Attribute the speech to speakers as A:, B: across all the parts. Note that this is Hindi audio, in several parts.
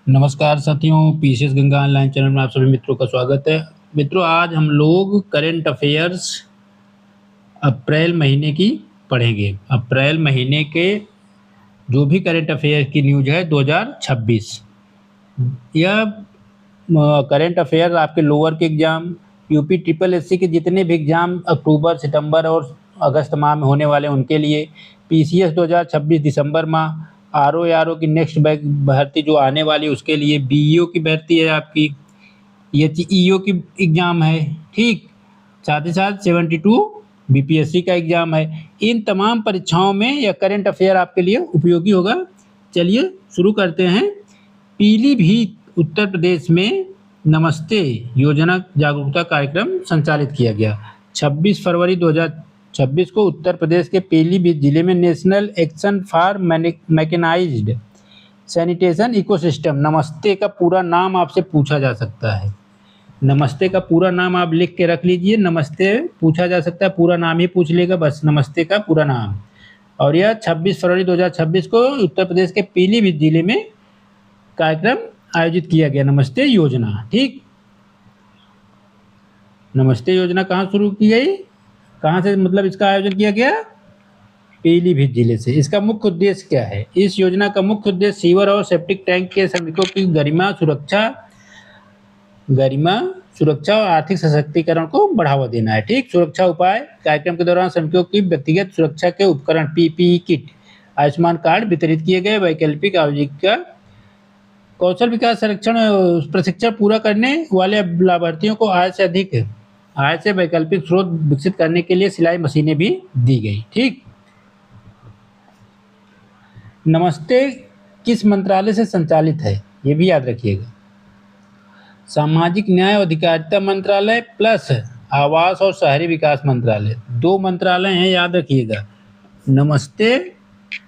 A: नमस्कार साथियों, पीसीएस गंगा ऑनलाइन चैनल में आप सभी मित्रों का स्वागत है। मित्रों, आज हम लोग करंट अफेयर्स अप्रैल महीने की पढ़ेंगे। अप्रैल महीने के जो भी करंट अफेयर की न्यूज है 2026। यह करंट अफेयर आपके लोअर के एग्जाम, यूपी ट्रिपल एससी के जितने भी एग्जाम अक्टूबर, सितंबर और अगस्त माह में होने वाले उनके लिए, पीसीएस 2026 दिसंबर माह, आरओ की नेक्स्ट भर्ती जो आने वाली उसके लिए, बीईओ की भर्ती है आपकी, एचईओ की एग्जाम है, ठीक। साथ ही साथ 72 बीपीएससी का एग्जाम है। इन तमाम परीक्षाओं में यह करंट अफेयर आपके लिए उपयोगी होगा। चलिए शुरू करते हैं। पीलीभीत उत्तर प्रदेश में नमस्ते योजना जागरूकता कार्यक्रम संचालित किया गया। 26 फरवरी 2026 को उत्तर प्रदेश के पीलीभीत जिले में national action for mechanized sanitation ecosystem, Namaste का पूरा नाम आपसे पूछा जा सकता है। नमस्ते का पूरा नाम आप लिख के रख लीजिए। नमस्ते पूछा जा सकता है, पूरा नाम ही पूछ लेगा बस, नमस्ते का पूरा नाम। और यह 26 फरवरी 2026 को उत्तर प्रदेश के पीलीभीत जिले में कार्यक्रम आयोजित किया गया, नमस्ते योजना, ठीक। नमस्ते योजना कहाँ शुरू की गई, कहाँ से मतलब इसका आयोजन किया गया? पीलीभीत जिले से। इसका मुख्य उद्देश्य क्या है? इस योजना का मुख्य उद्देश्य सीवर और सेप्टिक टैंक के श्रमिकों की गरिमा सुरक्षा और आर्थिक सशक्तिकरण को बढ़ावा देना है, ठीक। सुरक्षा उपाय: कार्यक्रम के दौरान श्रमिकों की व्यक्तिगत सुरक्षा के उपकरण पीपीई किट, आयुष्मान कार्ड वितरित किए गए। वैकल्पिक आजीविका कौशल विकास संरक्षण प्रशिक्षण पूरा करने वाले लाभार्थियों को आय से वैकल्पिक स्रोत विकसित करने के लिए सिलाई मशीनें भी दी गई, ठीक। नमस्ते किस मंत्रालय से संचालित है, ये भी याद रखिएगा। सामाजिक न्याय और अधिकारिता मंत्रालय प्लस आवास और शहरी विकास मंत्रालय, दो मंत्रालय हैं, याद रखिएगा। नमस्ते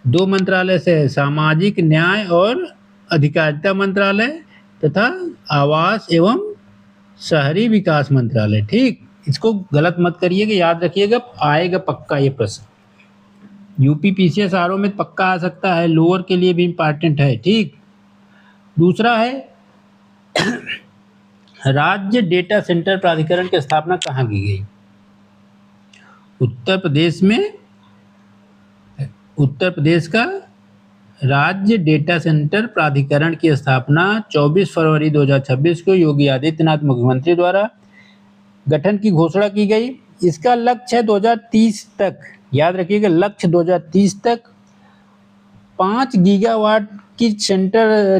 A: दो मंत्रालय से है, सामाजिक न्याय और अधिकारिता मंत्रालय तथा आवास एवं शहरी विकास मंत्रालय, ठीक। इसको गलत मत करिएगा, याद रखिएगा, आएगा पक्का ये प्रश्न। यूपी पीसीएस आरओ में पक्का आ सकता है, लोअर के लिए भी इंपॉर्टेंट है, ठीक। दूसरा है राज्य डेटा सेंटर प्राधिकरण की स्थापना कहाँ की गई? उत्तर प्रदेश का राज्य डेटा सेंटर प्राधिकरण की स्थापना 24 फरवरी 2026 को योगी आदित्यनाथ मुख्यमंत्री द्वारा गठन की घोषणा की गई। इसका लक्ष्य है 2030 तक, याद रखिएगा, लक्ष्य 2030 तक 5 गीगावाट की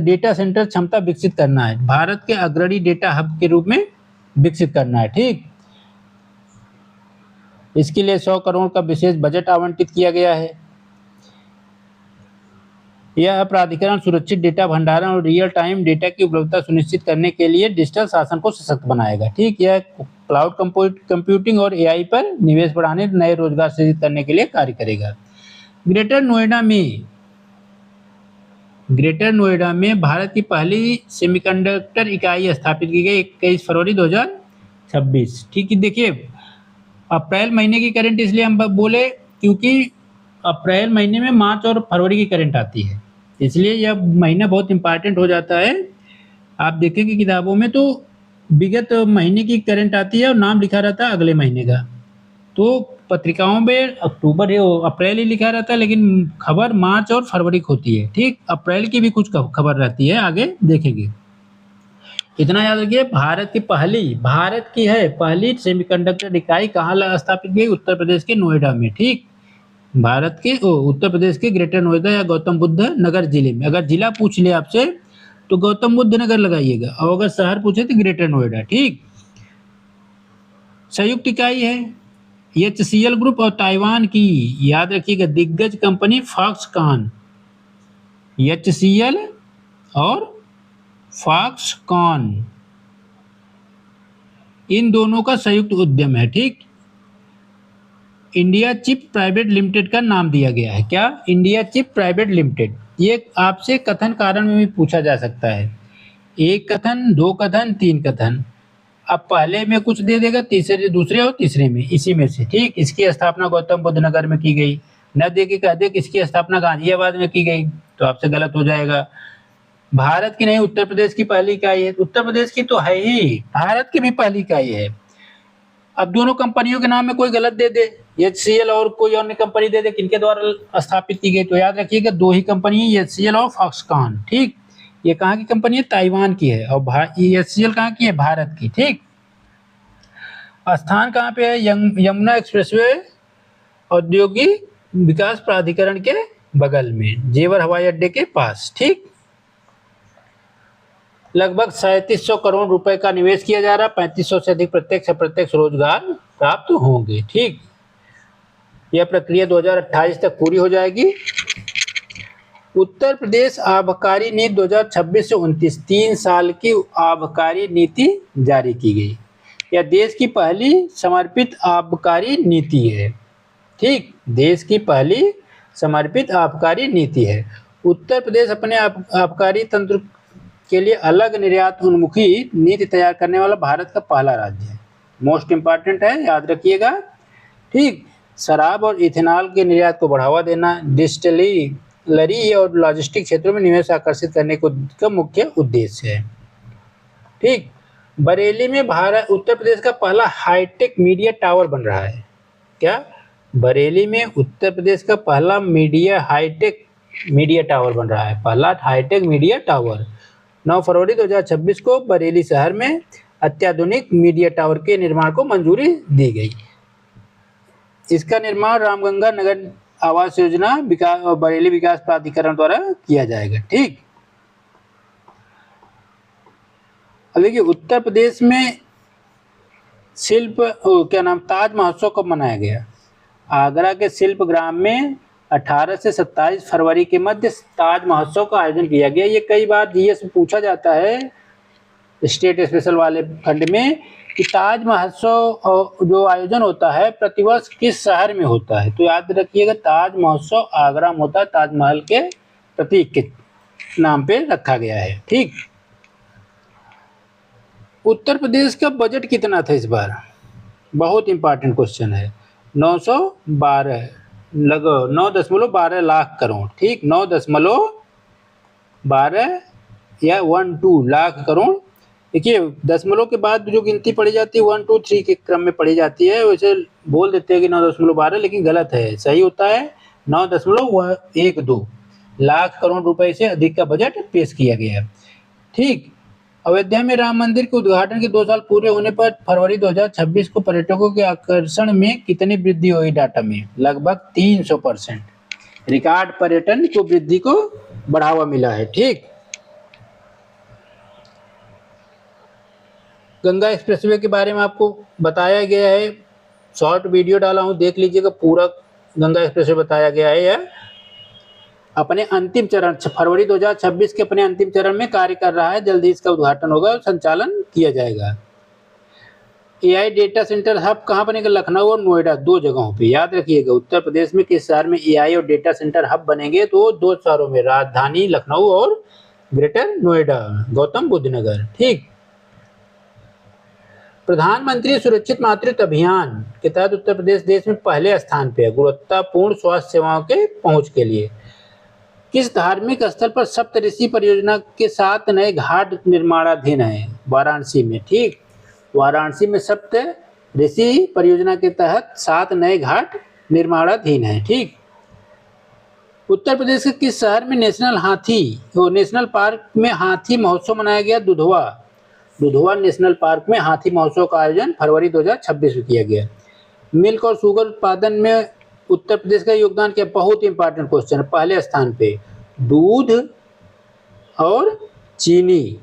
A: डेटा सेंटर क्षमता विकसित करना है, भारत के अग्रणी डेटा हब के रूप में विकसित करना है, ठीक। इसके लिए 100 करोड़ का विशेष बजट आवंटित किया गया है। यह प्राधिकरण सुरक्षित डेटा भंडारण और रियल टाइम डेटा की उपलब्धता सुनिश्चित करने के लिए डिजिटल शासन को सशक्त बनाएगा, ठीक। यह क्लाउड कंप्यूटिंग और एआई पर निवेश बढ़ाने, नए रोजगार सृजित करने के लिए कार्य करेगा। ग्रेटर नोएडा में भारत की पहली सेमीकंडक्टर इकाई स्थापित की गई 21 फरवरी 2026, ठीक है। देखिए, अप्रैल महीने की करंट इसलिए हम बोले क्योंकि अप्रैल महीने में मार्च और फरवरी की करंट आती है, इसलिए यह महीना बहुत इंपॉर्टेंट हो जाता है। आप देखेंगे किताबों में तो विगत महीने की करंट आती है और नाम लिखा रहता है अगले महीने का, तो पत्रिकाओं में अप्रैल ही लिखा रहता है, लेकिन खबर मार्च और फरवरी की होती है, ठीक। अप्रैल की भी कुछ खबर रहती है, आगे देखेंगे। इतना याद रखिए, भारत की पहली सेमीकंडक्टर इकाई कहाँ स्थापित की गई? उत्तर प्रदेश के नोएडा में, ठीक। उत्तर प्रदेश के ग्रेटर नोएडा या गौतम बुद्ध नगर जिले में। अगर जिला पूछ ले आपसे तो गौतम बुद्ध नगर लगाइएगा, और अगर शहर पूछे तो ग्रेटर नोएडा, ठीक। संयुक्त इकाई है एचसीएल ग्रुप और ताइवान की, याद रखिएगा, दिग्गज कंपनी फॉक्सकॉन। एचसीएल और फॉक्सकॉन इन दोनों का संयुक्त उद्यम है, ठीक। इंडिया चिप प्राइवेट लिमिटेड का नाम दिया गया है, क्या? India chip private limited. ये आपसे कथन कारण में भी पूछा जा सकता है, एक कथन, दो कथन, तीन कथन। अब पहले में कुछ दे देगा, दूसरे और तीसरे में, इसी में से, ठीक। इसकी स्थापना गौतम बुद्ध नगर में की गई, न दे के कह दे कि इसकी स्थापना गाजियाबाद में की गई तो आपसे गलत हो जाएगा। भारत की नहीं, उत्तर प्रदेश की पहली इकाई है। उत्तर प्रदेश की तो है ही, भारत की भी पहली इकाई है। अब दोनों कंपनियों के नाम में कोई गलत दे दे, HCL और कोई अन्य कंपनी दे दे, किनके द्वारा स्थापित की गई, तो याद रखिएगा दो ही कंपनी है, HCL और फॉक्सकॉन। ठीक, ये कहाँ की कंपनी है? ताइवान की है। और HCL कहाँ की है? भारत की। ठीक, स्थान कहाँ पे है? यमुना एक्सप्रेसवे औद्योगिक विकास प्राधिकरण के बगल में, जेवर हवाई अड्डे के पास। ठीक, लगभग 3700 करोड़ रुपए का निवेश किया जा रहा है। 3500 से अधिक प्रत्यक्ष अप्रत्यक्ष रोजगार प्राप्त होंगे। ठीक, यह प्रक्रिया 2028 तक पूरी हो जाएगी। उत्तर प्रदेश आबकारी नीति 2026 से 29, 3 साल की आबकारी नीति जारी की गई। यह देश की पहली समर्पित आबकारी नीति है। ठीक, देश की पहली समर्पित आबकारी नीति है। उत्तर प्रदेश अपने आबकारी तंत्र के लिए अलग निर्यात उन्मुखी नीति तैयार करने वाला भारत का पहला राज्य है। मोस्ट इंपॉर्टेंट है, याद रखिएगा। ठीक, शराब और इथेनॉल के निर्यात को बढ़ावा देना, डिस्टिलरी और लॉजिस्टिक क्षेत्रों में निवेश आकर्षित करने का मुख्य उद्देश्य है। ठीक, बरेली में भारत उत्तर प्रदेश का पहला हाईटेक मीडिया टावर बन रहा है। क्या? बरेली में उत्तर प्रदेश का पहला हाईटेक मीडिया टावर बन रहा है। पहला हाईटेक मीडिया टावर 9 फरवरी 2026 को बरेली शहर में अत्याधुनिक मीडिया टावर के निर्माण को मंजूरी दी गई। इसका निर्माण रामगंगा नगर आवास योजना और बरेली विकास प्राधिकरण द्वारा किया जाएगा। ठीक, अब देखिए उत्तर प्रदेश में ताज महोत्सव कब मनाया गया? आगरा के शिल्प ग्राम में 18 से 27 फरवरी के मध्य ताज महोत्सव का आयोजन किया गया। ये कई बार जीएस में पूछा जाता है स्टेट स्पेशल वाले खंड में कि ताज महोत्सव जो आयोजन होता है प्रतिवर्ष किस शहर में होता है, तो याद रखिएगा ताज महोत्सव आगरा में होता है। ताजमहल के प्रतीक के नाम पे रखा गया है। ठीक, उत्तर प्रदेश का बजट कितना था इस बार? बहुत इंपॉर्टेंट क्वेश्चन है। 9.12 लाख करोड़। ठीक, 9.12 या 12 लाख करोड़। देखिए दशमलव के बाद जो गिनती पढ़ी जाती है 1 2 3 के क्रम में पढ़ी जाती है, वैसे बोल देते हैं कि 9.12, लेकिन गलत है। सही होता है 9.12 लाख करोड़ रुपए से अधिक का बजट पेश किया गया। ठीक, अयोध्या में राम मंदिर के उद्घाटन के 2 साल पूरे होने पर फरवरी 2026 को पर्यटकों के आकर्षण में कितनी वृद्धि हुई? डाटा में लगभग 300%। रिकॉर्ड पर्यटन को वृद्धि को बढ़ावा मिला है। ठीक, गंगा एक्सप्रेसवे के बारे में आपको बताया गया है, शॉर्ट वीडियो डाला हूं, देख लीजिएगा। पूरा गंगा एक्सप्रेसवे बताया गया है। यह अपने अंतिम चरण फरवरी 2026 के अपने अंतिम चरण में कार्य कर रहा है। जल्दी इसका उद्घाटन होगा और संचालन किया जाएगा। AI डेटा सेंटर हब कहाँ बनेगा? लखनऊ और नोएडा, 2 जगहों पे। याद रखिएगा उत्तर प्रदेश में किस शहर में AI और डेटा सेंटर हब बनेंगे? तो 2 शहरों में, राजधानी लखनऊ और ग्रेटर नोएडा, गौतम बुद्ध नगर। ठीक, प्रधानमंत्री सुरक्षित मातृत्व अभियान के तहत उत्तर प्रदेश देश में पहले स्थान पे है गुणवत्तापूर्ण स्वास्थ्य सेवाओं के पहुंच के लिए। किस धार्मिक स्थल पर सप्तऋषि परियोजना के 7 नए घाट निर्माणाधीन है? वाराणसी में। ठीक, वाराणसी में सप्तऋषि परियोजना के तहत 7 नए घाट निर्माणाधीन है। ठीक, उत्तर प्रदेश के किस शहर में नेशनल पार्क में हाथी महोत्सव मनाया गया? दुधवा नेशनल पार्क में हाथी महोत्सव का आयोजन फरवरी 2026 में किया गया। मिल्क और शुगर उत्पादन में उत्तर प्रदेश का योगदान क्या? बहुत इंपॉर्टेंट क्वेश्चन है। पहले स्थान पे दूध और चीनी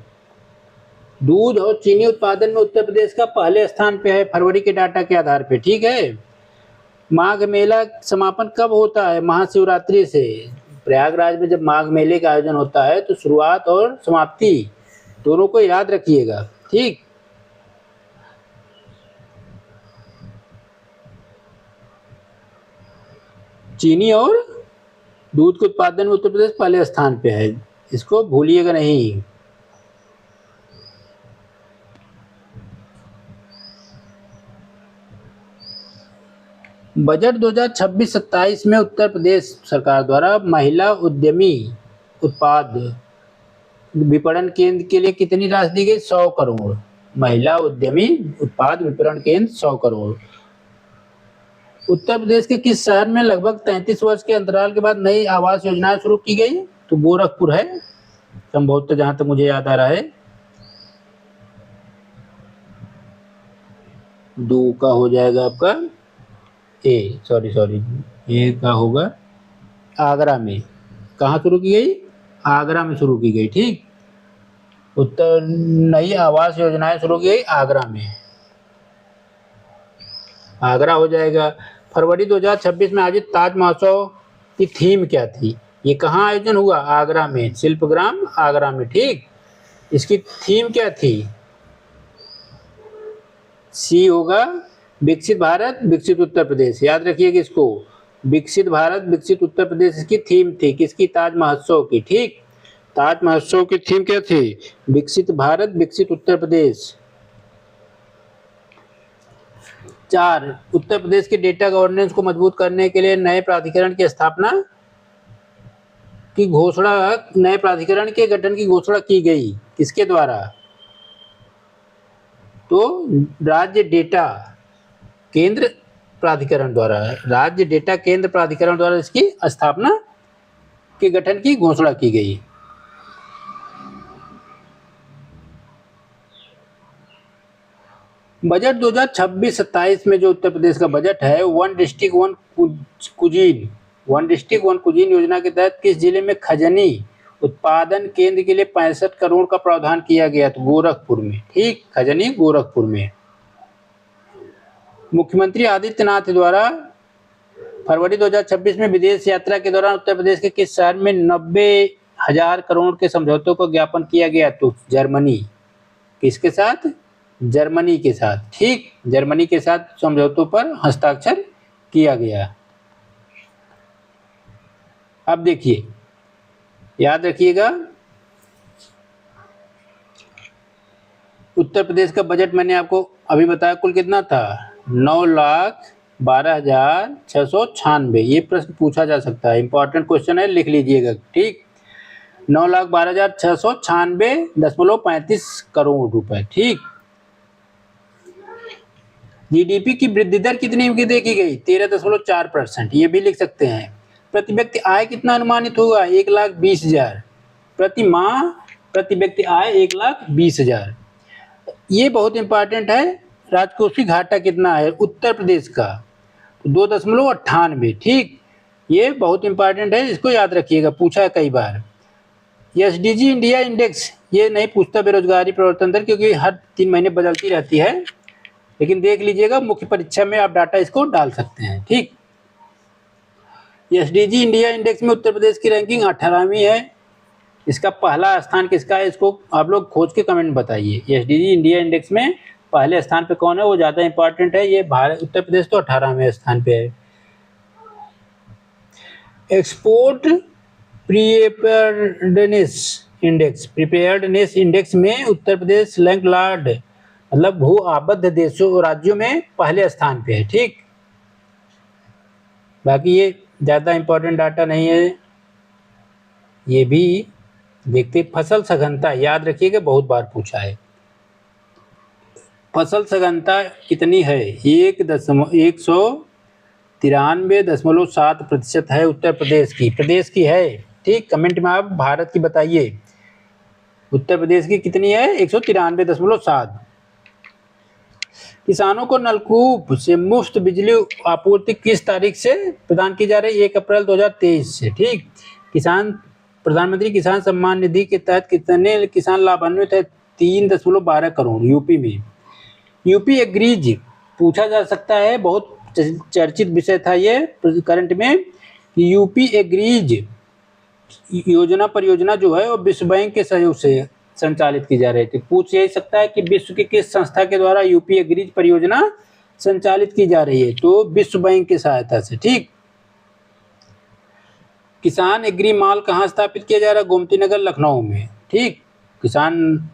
A: उत्पादन में उत्तर प्रदेश का पहले स्थान पे है फरवरी के डाटा के आधार पे। ठीक है, माघ मेला समापन कब होता है? महाशिवरात्रि से। प्रयागराज में जब माघ मेले का आयोजन होता है तो शुरुआत और समाप्ति दोनों को याद रखिएगा। ठीक, चीनी और दूध के उत्पादन में उत्तर प्रदेश पहले स्थान पे है, इसको भूलिएगा नहीं। बजट 2026-27 में उत्तर प्रदेश सरकार द्वारा महिला उद्यमी उत्पाद विपणन केंद्र के लिए कितनी राशि दी गई? 100 करोड़। महिला उद्यमी उत्पाद विपणन केंद्र 100 करोड़। उत्तर प्रदेश के किस शहर में लगभग 33 वर्ष के अंतराल के बाद नई आवास योजना शुरू की गई? तो गोरखपुर है संभवतः, जहां तक मुझे याद आ रहा है। दो का हो जाएगा आपका सॉरी ए का होगा आगरा में। कहाँ शुरू की गई? आगरा में शुरू की गई। ठीक, उत्तर नई आवास योजनाएं शुरू की गई आगरा में। आगरा हो जाएगा। फरवरी 2026 में आयोजित ताज महोत्सव की थीम क्या थी? ये कहाँ आयोजन हुआ? आगरा में, शिल्पग्राम आगरा में। ठीक, इसकी थीम क्या थी? सी होगा विकसित भारत विकसित उत्तर प्रदेश। याद रखिएगा इसको, विकसित भारत विकसित उत्तर प्रदेश इसकी थीम थी। किसकी? ताज महोत्सव की। ठीक, ताज महोत्सव की थीम क्या थी? विकसित भारत विकसित उत्तर प्रदेश। 4, उत्तर प्रदेश के डेटा गवर्नेंस को मजबूत करने के लिए नए प्राधिकरण की स्थापना की घोषणा, नए प्राधिकरण के गठन की घोषणा की गई। किसके द्वारा? तो राज्य डेटा केंद्र प्राधिकरण द्वारा, राज्य डेटा केंद्र प्राधिकरण द्वारा इसकी स्थापना के गठन की घोषणा की गई। बजट 2026-27 में जो उत्तर प्रदेश का बजट है, वन डिस्ट्रिक्ट वन कुजीन योजना के तहत किस जिले में खजनी उत्पादन केंद्र के लिए 65 करोड़ का प्रावधान किया गया? तो गोरखपुर में। ठीक, खजनी गोरखपुर में। मुख्यमंत्री आदित्यनाथ द्वारा फरवरी 2026 में विदेश यात्रा के दौरान उत्तर प्रदेश के किस शहर में 90,000 करोड़ के समझौतों को ज्ञापन किया गया? तो जर्मनी। किसके साथ? जर्मनी के साथ। ठीक, जर्मनी के साथ समझौतों पर हस्ताक्षर किया गया। अब देखिए, याद रखिएगा, उत्तर प्रदेश का बजट मैंने आपको अभी बताया कुल कितना था? 9,12,696। ये प्रश्न पूछा जा सकता है, इंपॉर्टेंट क्वेश्चन है, लिख लीजिएगा। ठीक, 9,12,696.35 करोड़ रुपए। ठीक, जीडीपी की वृद्धि दर कितनी देखी गई? 13.4%। ये भी लिख सकते हैं। प्रति व्यक्ति आय कितना अनुमानित होगा? 1,20,000 प्रति माह। प्रति व्यक्ति आय 1,20,000। ये बहुत इंपॉर्टेंट है। राजकोषीय घाटा कितना है उत्तर प्रदेश का? 2.98। ठीक, ये बहुत इंपॉर्टेंट है, इसको याद रखिएगा, पूछा है कई बार। एसडीजी इंडिया इंडेक्स ये नहीं पूछता बेरोजगारी प्रवर्तन दर, क्योंकि हर 3 महीने बदलती रहती है, लेकिन देख लीजिएगा मुख्य परीक्षा में आप डाटा इसको डाल सकते हैं। ठीक, एसडीजी इंडिया इंडेक्स में उत्तर प्रदेश की रैंकिंग 18वीं है। इसका पहला स्थान किसका है? इसको आप लोग खोज के कमेंट बताइए। एसडीजी इंडिया इंडेक्स में पहले स्थान पे कौन है? वो ज्यादा इंपॉर्टेंट है। ये भारत, उत्तर प्रदेश तो 18वें स्थान पे है। एक्सपोर्ट प्रिपेयर्डनेस इंडेक्स में उत्तर प्रदेश लैंडलॉर्ड मतलब भू आबद्ध देशों राज्यों में पहले स्थान पे है। ठीक, बाकी ये ज्यादा इंपॉर्टेंट डाटा नहीं है, ये भी देखते। फसल सघनता याद रखिएगा, बहुत बार पूछा है। फसल सघनता कितनी है? 193.7% है उत्तर प्रदेश की। प्रदेश की है। ठीक, कमेंट में आप भारत की बताइए। उत्तर प्रदेश की कितनी है? 193.7। किसानों को नलकूप से मुफ्त बिजली आपूर्ति किस तारीख से प्रदान की जा रही है? 1 अप्रैल 2023 से। ठीक, प्रधानमंत्री किसान सम्मान निधि के तहत कितने किसान लाभान्वित है? 3.12 करोड़ यूपी में। यूपी एग्रीज पूछा जा सकता है, बहुत चर्चित विषय था ये करंट में। यूपी एग्रीज परियोजना जो है वो विश्व बैंक के सहयोग से संचालित की जा रही थी। पूछ यही सकता है कि विश्व की किस संस्था के द्वारा यूपी एग्रीज परियोजना संचालित की जा रही है? तो विश्व बैंक की सहायता से। ठीक, किसान एग्री मॉल कहाँ स्थापित किया जा रहा है? गोमती नगर लखनऊ में। ठीक, किसान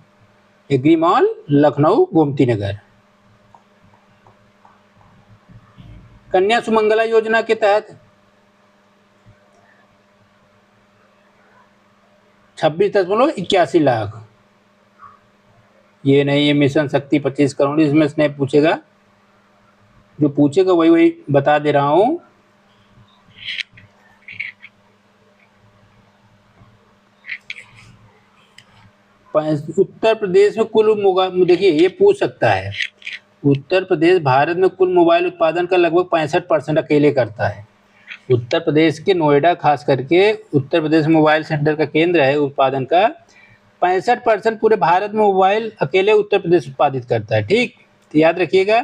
A: एग्री मॉल लखनऊ गोमती नगर। कन्या सुमंगला योजना के तहत 26.81 लाख। ये नहीं, ये मिशन शक्ति 25 करोड़, इसमें से नहीं पूछेगा, जो पूछेगा वही वही बता दे रहा हूँ। उत्तर प्रदेश में देखिए ये पूछ सकता है, उत्तर प्रदेश भारत में कुल मोबाइल उत्पादन का लगभग 65% अकेले करता है। उत्तर प्रदेश के नोएडा खास करके उत्तर प्रदेश मोबाइल सेंटर का केंद्र है उत्पादन का। 65% पूरे भारत में मोबाइल अकेले उत्तर प्रदेश उत्पादित करता है। ठीक, तो याद रखिएगा।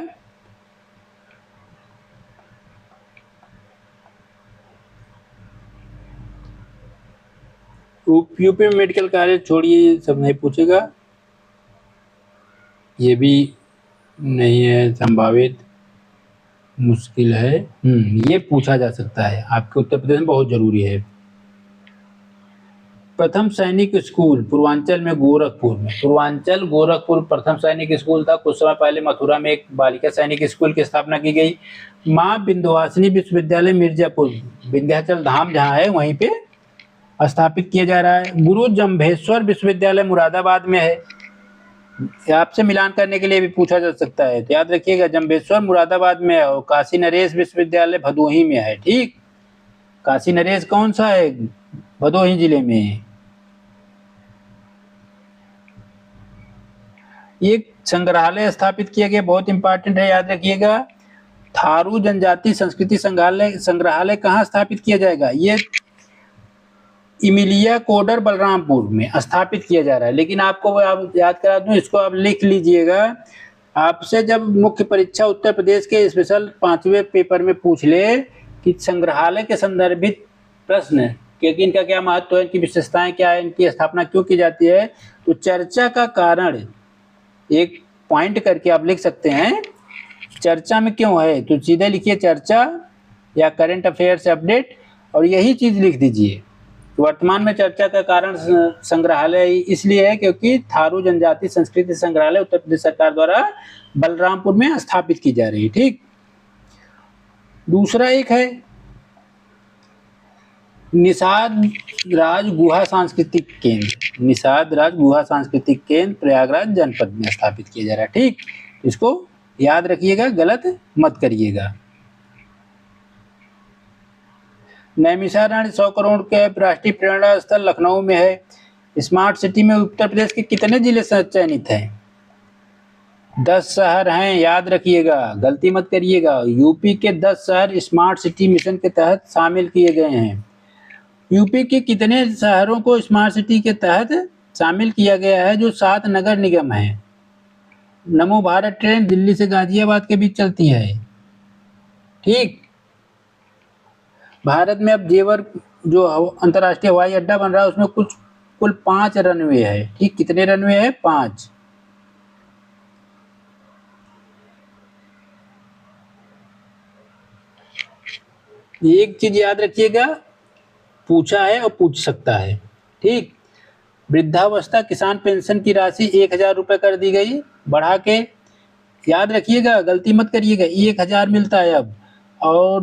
A: यूपी में मेडिकल कॉलेज छोड़िए, सब नहीं पूछेगा, ये भी नहीं है, संभावित मुश्किल है। ये पूछा जा सकता है, आपके उत्तर प्रदेश में बहुत जरूरी है। प्रथम सैनिक स्कूल पूर्वांचल में गोरखपुर प्रथम सैनिक स्कूल था। कुछ समय पहले मथुरा में एक बालिका सैनिक स्कूल की स्थापना की गई। माँ विंध्यवासिनी विश्वविद्यालय मिर्जापुर, विंध्याचल धाम जहाँ है वहीं पे स्थापित किया जा रहा है। गुरु जम्भेश्वर विश्वविद्यालय मुरादाबाद में है। आपसे मिलान करने के लिए भी पूछा जा सकता है, तो याद रखिएगा जम्भेश्वर मुरादाबाद में है, और काशी नरेश विश्वविद्यालय भदोही में है। ठीक, काशी नरेश कौन सा है? भदोही जिले में। एक संग्रहालय स्थापित किया गया, बहुत इंपॉर्टेंट है, याद रखिएगा। थारू जनजाति संस्कृति संग्रहालय कहाँ स्थापित किया जाएगा? ये इमिलिया कोडर बलरामपुर में स्थापित किया जा रहा है। लेकिन आपको आप याद करा दूं, इसको आप लिख लीजिएगा। आपसे जब मुख्य परीक्षा उत्तर प्रदेश के स्पेशल 5वें पेपर में पूछ ले कि संग्रहालय के संदर्भित प्रश्न कि इनका क्या महत्व है, इनकी विशेषताएं क्या है, इनकी स्थापना क्यों की जाती है, तो चर्चा का कारण एक पॉइंट करके आप लिख सकते हैं, चर्चा में क्यों है, तो सीधे लिखिए चर्चा या करंट अफेयर से अपडेट, और यही चीज लिख दीजिए। वर्तमान में चर्चा का कारण संग्रहालय इसलिए है क्योंकि थारू जनजाति संस्कृति संग्रहालय उत्तर प्रदेश सरकार द्वारा बलरामपुर में स्थापित की जा रही है। ठीक, दूसरा एक है निषाद राज गुहा सांस्कृतिक केंद्र प्रयागराज जनपद में स्थापित किया जा रहा है। ठीक, इसको याद रखिएगा, गलत मत करिएगा। नैमिषारण्य 100 करोड़ के राष्ट्रीय प्रेरणा स्थल लखनऊ में है। स्मार्ट सिटी में उत्तर प्रदेश के कितने जिले चयनित हैं? 10 शहर हैं, याद रखिएगा, गलती मत करिएगा। यूपी के 10 शहर स्मार्ट सिटी मिशन के तहत शामिल किए गए हैं। यूपी के कितने शहरों को स्मार्ट सिटी के तहत शामिल किया गया है? जो 7 नगर निगम हैं। नमो भारत ट्रेन दिल्ली से गाजियाबाद के बीच चलती है। ठीक, भारत में अब जेवर जो अंतर्राष्ट्रीय हवाई अड्डा बन रहा है उसमें कुल 5 रनवे है। ठीक, कितने रनवे है? 5। एक चीज याद रखिएगा, पूछा है और पूछ सकता है। ठीक, वृद्धावस्था किसान पेंशन की राशि 1000 रुपये कर दी गई बढ़ा के, याद रखिएगा, गलती मत करिएगा, 1000 मिलता है अब। और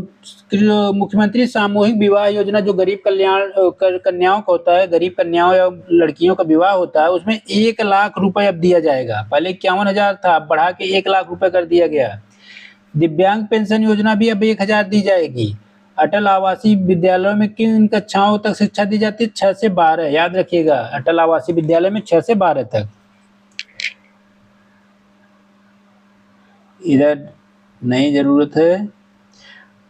A: मुख्यमंत्री सामूहिक विवाह योजना जो गरीब कन्याओं का होता है, गरीब कन्याओं या लड़कियों का विवाह होता है, उसमें 1 लाख रुपए अब दिया जाएगा। पहले 51,000 था, अब बढ़ा के 1 लाख रुपए कर दिया गया। दिव्यांग पेंशन योजना भी अब 1000 दी जाएगी। अटल आवासीय विद्यालयों में किन कक्षाओं तक शिक्षा दी जाती है? 6 से 12, याद रखिएगा, अटल आवासीय विद्यालय में 6 से 12 तक। इधर नहीं जरूरत है।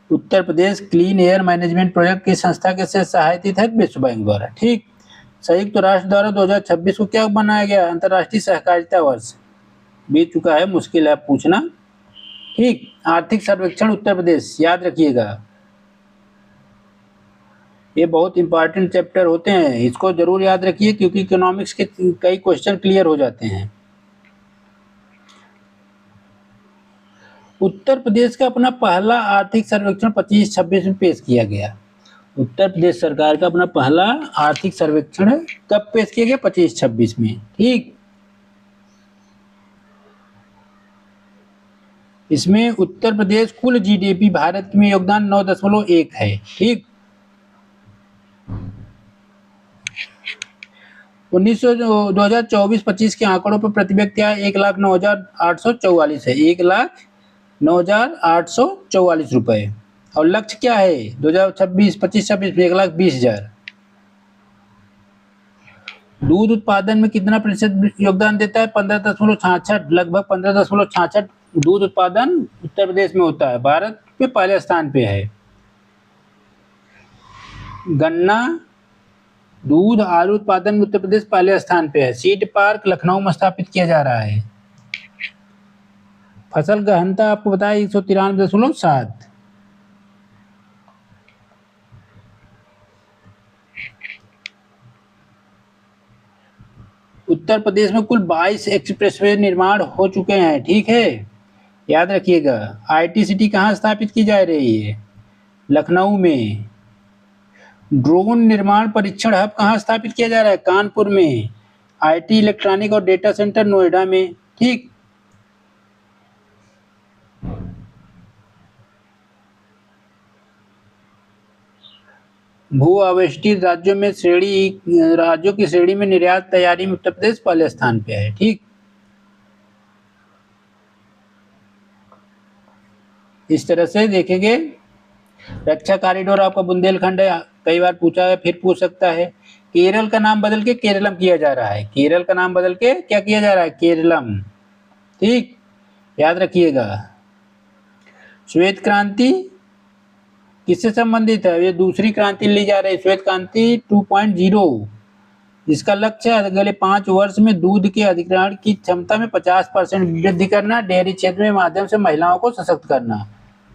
A: Uttar Pradesh clean air management project की संस्था के से सहायतित है विश्व बैंक द्वारा। ठीक, संयुक्त राष्ट्र द्वारा 2026 को क्या बनाया गया? अंतर्राष्ट्रीय सहकारिता वर्ष। बीत चुका है, मुश्किल है पूछना। ठीक, आर्थिक सर्वेक्षण उत्तर प्रदेश, याद रखिएगा, ये बहुत इंपॉर्टेंट चैप्टर होते हैं, इसको जरूर याद रखिए क्योंकि इकोनॉमिक्स के कई क्वेश्चन क्लियर हो जाते हैं। उत्तर प्रदेश का अपना पहला आर्थिक सर्वेक्षण 25-26 में पेश किया गया। उत्तर प्रदेश सरकार का अपना पहला आर्थिक सर्वेक्षण कब पेश किया गया? 25-26 में। ठीक, इसमें उत्तर प्रदेश कुल जीडीपी भारत में योगदान 9.1 है। ठीक, 2024-25 के आंकड़ों पर प्रति व्यक्ति आय 1,09,844 है, 1,09,844 रुपए। और लक्ष्य क्या है 2026 में 1,20,000। दूध उत्पादन में कितना प्रतिशत योगदान देता है 15.66, लगभग 15.66 दूध उत्पादन उत्तर प्रदेश में होता है, भारत में पहले स्थान पे है। गन्ना, दूध, आलू उत्पादन में उत्तर प्रदेश पहले स्थान पे है। सीड पार्क लखनऊ में स्थापित किया जा रहा है। फसल गहनता आपको बताया 193.7। उत्तर प्रदेश में कुल 22 एक्सप्रेसवे निर्माण हो चुके हैं, ठीक है, याद रखिएगा। आईटी सिटी कहाँ स्थापित की जा रही है, लखनऊ में। ड्रोन निर्माण परीक्षण हब कहाँ स्थापित किया जा रहा है, कानपुर में। आईटी, इलेक्ट्रॉनिक और डेटा सेंटर नोएडा में, ठीक। भू अवेष्टित राज्यों की श्रेणी में निर्यात तैयारी में उत्तर प्रदेश पहले स्थान पे है, ठीक। इस तरह से देखेंगे। रक्षा कॉरिडोर आपका बुंदेलखंड है, कई बार पूछा है, फिर पूछ सकता है। केरल का नाम बदल के केरलम किया जा रहा है, केरल का नाम बदल के क्या किया जा रहा है, केरलम, ठीक, याद रखिएगा। श्वेत क्रांति किससे संबंधित है, ये दूसरी क्रांति ली जा रही है, श्वेत क्रांति 2.0, जिसका लक्ष्य है अगले 5 वर्ष में दूध के अधिग्रहण की क्षमता में 50% वृद्धि करना, डेयरी क्षेत्र के माध्यम से महिलाओं को सशक्त करना।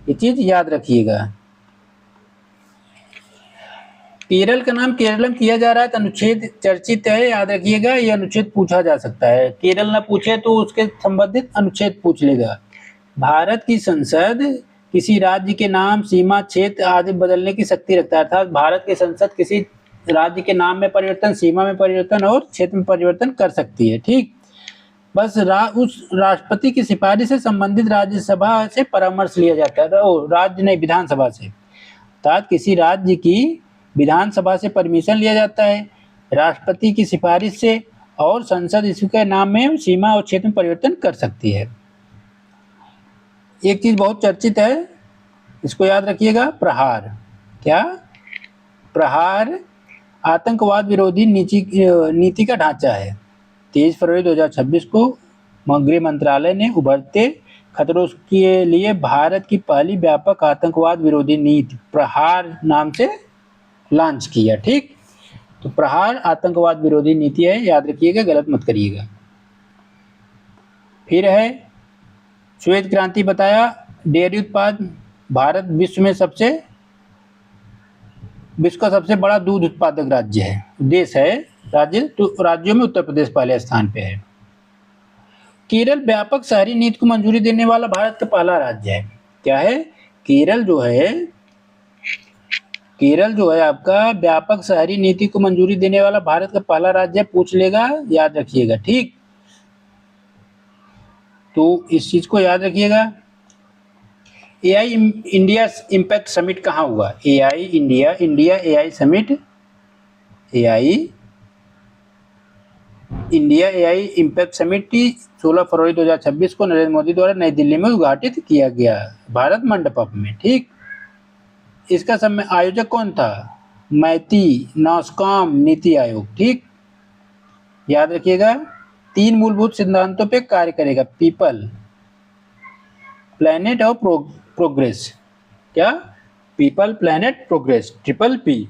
A: ये चीज याद रखिएगा। केरल का नाम केरलम किया जा रहा है तो अनुच्छेद चर्चित है, याद रखिएगा। ये अनुच्छेद पूछा जा सकता है, केरल ना पूछे तो उसके संबंधित अनुच्छेद पूछ लेगा। भारत की संसद किसी राज्य के नाम, सीमा, क्षेत्र आदि बदलने की शक्ति रखता है, अर्थात भारत की संसद किसी राज्य के नाम में परिवर्तन, सीमा में परिवर्तन और क्षेत्र में परिवर्तन कर सकती है, ठीक। बस उस राष्ट्रपति की सिफारिश से संबंधित राज्यसभा से परामर्श लिया जाता है, राज्य नहीं, विधानसभा से, अर्थात किसी राज्य की विधानसभा से परमिशन लिया जाता है राष्ट्रपति की सिफारिश से, और संसद इसके नाम में, सीमा और क्षेत्र में परिवर्तन कर सकती है। एक चीज बहुत चर्चित है, इसको याद रखिएगा, प्रहार। क्या, प्रहार आतंकवाद विरोधी नीति का ढांचा है। 23 फरवरी 2026 को गृह मंत्रालय ने उभरते खतरों के लिए भारत की पहली व्यापक आतंकवाद विरोधी नीति प्रहार नाम से लॉन्च किया, ठीक। तो प्रहार आतंकवाद विरोधी नीति है, याद रखिएगा, गलत मत करिएगा। फिर है श्वेत क्रांति बताया, डेयरी उत्पाद, भारत विश्व का सबसे बड़ा दूध उत्पादक राज्य है, देश है, राज्य, तो राज्यों में उत्तर प्रदेश पहले स्थान पे है। केरल व्यापक शहरी नीति को मंजूरी देने वाला भारत का पहला राज्य है। क्या है, केरल जो है आपका व्यापक शहरी नीति को मंजूरी देने वाला भारत का पहला राज्य, पूछ लेगा, याद रखिएगा, ठीक। तो इस चीज को याद रखिएगा। एआई इंडिया इम्पैक्ट समिट कहाँ हुआ, AI India AI summit, India AI impact summit 16 फरवरी 2026 को नरेंद्र मोदी द्वारा नई दिल्ली में उद्घाटित किया गया, भारत मंडपम में, ठीक। इसका समय आयोजक कौन था, मैती नॉस्कॉम नीति आयोग, ठीक, याद रखिएगा। 3 मूलभूत सिद्धांतों पे कार्य करेगा, पीपल, प्लैनेट और प्रोग्रेस। क्या, people, planet, progress, triple P.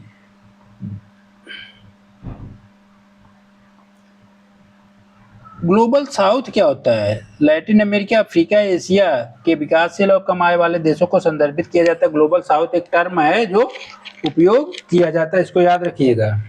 A: Global south क्या होता है, लैटिन अमेरिका, अफ्रीका, एशिया के विकासशील और कम आय वाले देशों को संदर्भित किया जाता है। ग्लोबल साउथ एक टर्म है जो उपयोग किया जाता है, इसको याद रखिएगा।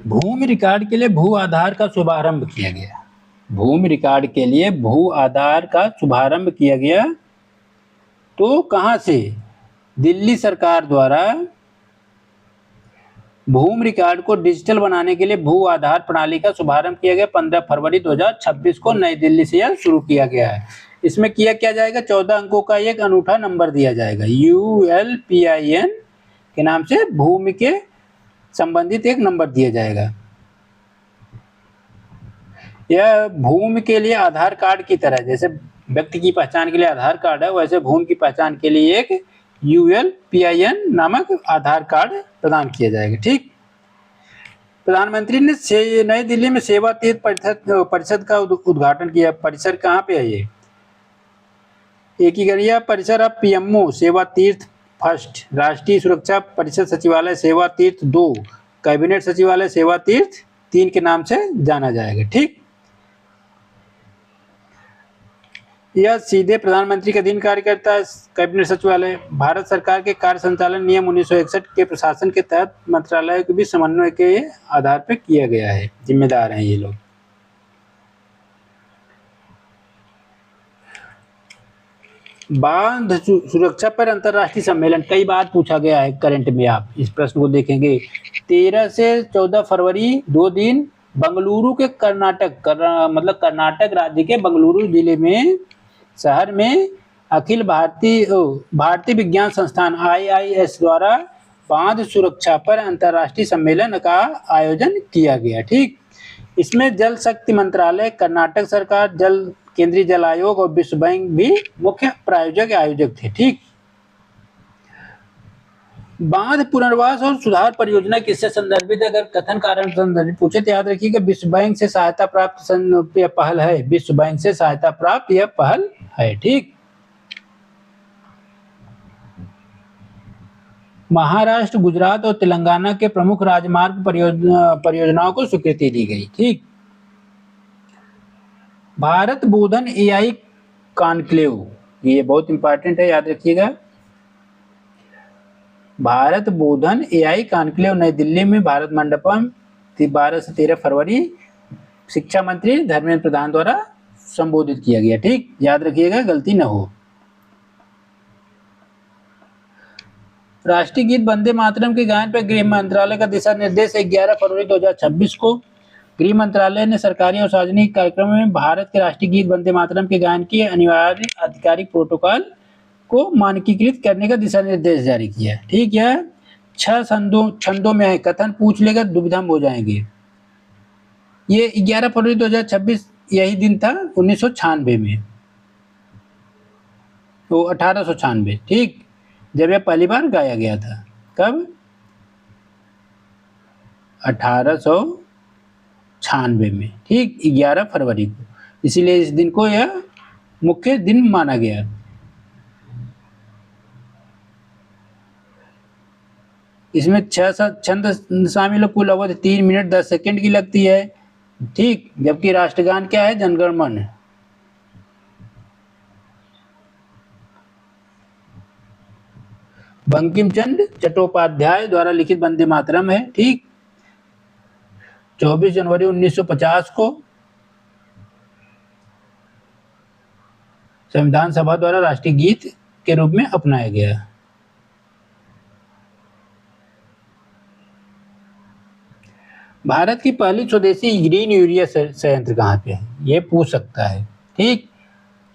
A: भूमि रिकॉर्ड के लिए भू आधार का शुभारंभ किया गया, भूमि रिकॉर्ड के लिए भू आधार का शुभारंभ किया गया, तो कहां से, दिल्ली सरकार द्वारा भूमि रिकॉर्ड को डिजिटल बनाने के लिए भू आधार प्रणाली का शुभारंभ किया गया। 15 फरवरी 2026 को नई दिल्ली से यह शुरू किया गया है। इसमें किया क्या जाएगा, 14 अंकों का एक अनूठा नंबर दिया जाएगा, ULPIN के नाम से भूमि के संबंधित एक नंबर दिया जाएगा। यह भूमि के लिए आधार कार्ड की तरह, जैसे व्यक्ति की पहचान के लिए आधार कार्ड है, वैसे भूमि की पहचान के लिए एक ULPIN नामक आधार कार्ड प्रदान किया जाएगा। ठीक, प्रधानमंत्री ने नई दिल्ली में सेवा तीर्थ परिषद का उद्घाटन किया। परिसर कहाँ पे है ये, एकीकरण परिसर अब PMO सेवा तीर्थ फर्स्ट, राष्ट्रीय सुरक्षा परिषद सचिवालय सेवा तीर्थ 2, कैबिनेट सचिवालय सेवा तीर्थ 3 के नाम से जाना जाएगा। ठीक, यह सीधे प्रधानमंत्री के अधीन कार्य करता है। कैबिनेट सचिवालय भारत सरकार के कार्य संचालन नियम 1961 के प्रशासन के तहत मंत्रालयों के बीच समन्वय के आधार पर किया गया है, जिम्मेदार हैं ये लोग। बांध सुरक्षा पर अंतर्राष्ट्रीय सम्मेलन, कई बार पूछा गया है करंट में, आप इस प्रश्न को देखेंगे। 13 से 14 फरवरी 2 दिन बंगलुरु के मतलब कर्नाटक राज्य के बंगलुरु जिले में शहर में अखिल भारतीय विज्ञान संस्थान IIS द्वारा बांध सुरक्षा पर अंतर्राष्ट्रीय सम्मेलन का आयोजन किया गया। ठीक, इसमें जल शक्ति मंत्रालय, कर्नाटक सरकार, केंद्रीय जल आयोग और विश्व बैंक भी मुख्य प्रायोजक आयोजक थे। ठीक, बांध पुनर्वास और सुधार परियोजना किससे संदर्भित है, अगर कथन कारण संदर्भित पूछे तो याद रखिएगा विश्व बैंक से सहायता प्राप्त यह पहल है, विश्व बैंक से सहायता प्राप्त यह पहल है। ठीक, महाराष्ट्र, गुजरात और तेलंगाना के प्रमुख राजमार्ग परियोजनाओं को स्वीकृति दी गई। ठीक, भारत बोधन AI कॉन्क्लेव, ये बहुत इंपॉर्टेंट है, याद रखिएगा। भारत बोधन AI कॉन्क्लेव नई दिल्ली में भारत मंडपम 12 से 13 फरवरी शिक्षा मंत्री धर्मेंद्र प्रधान द्वारा संबोधित किया गया। ठीक, याद रखिएगा, गलती न हो। राष्ट्रीय गीत वंदे मातरम के गायन पर गृह मंत्रालय का दिशा निर्देश 11 फरवरी 2026 को गृह मंत्रालय ने सरकारी और सार्वजनिक कार्यक्रमों में भारत के राष्ट्रीय गीत वंदे मातरम के गायन के अनिवार्य आधिकारिक प्रोटोकॉल को मानकीकृत करने का दिशा निर्देश जारी किया। ठीक है, 6 छंदों में है, कथन पूछ लेगा दुविधा में हो जाएंगे। ये 11 फरवरी 2026 यही दिन था 1996 में, तो 1896। ठीक, जब यह पहली बार गाया गया था, कब, 1896 में। ठीक, 11 फरवरी को, इसीलिए इस दिन को यह मुख्य दिन माना गया। इसमें 6 छंद शामिल है, कुल अवधि 3 मिनट 10 सेकंड की लगती है। ठीक, जबकि राष्ट्रगान क्या है, जनगण मन। बंकिम चंद्र चट्टोपाध्याय द्वारा लिखित वंदे मातरम है। ठीक, 24 जनवरी 1950 को संविधान सभा द्वारा राष्ट्रीय गीत के रूप में अपनाया गया। भारत की पहली स्वदेशी ग्रीन यूरिया संयंत्र कहाँ पे है, ये पूछ सकता है। ठीक,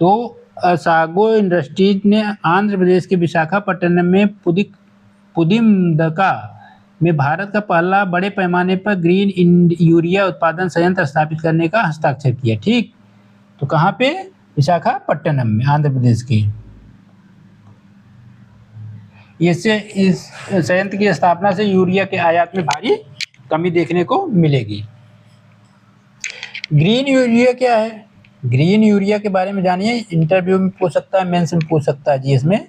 A: तो असागो इंडस्ट्रीज ने आंध्र प्रदेश के विशाखापट्टनम में पुदिमदका में भारत का पहला बड़े पैमाने पर ग्रीन यूरिया उत्पादन संयंत्र स्थापित करने का हस्ताक्षर किया। ठीक, तो कहाँ पे, विशाखापट्टनम में, आंध्र प्रदेश के। इससे इस संयंत्र की स्थापना से यूरिया के आयात में भारी कमी देखने को मिलेगी। ग्रीन यूरिया क्या है, ग्रीन यूरिया के बारे में जानिए, इंटरव्यू में पूछ सकता है, मेंस में पूछ सकता है जी। इसमें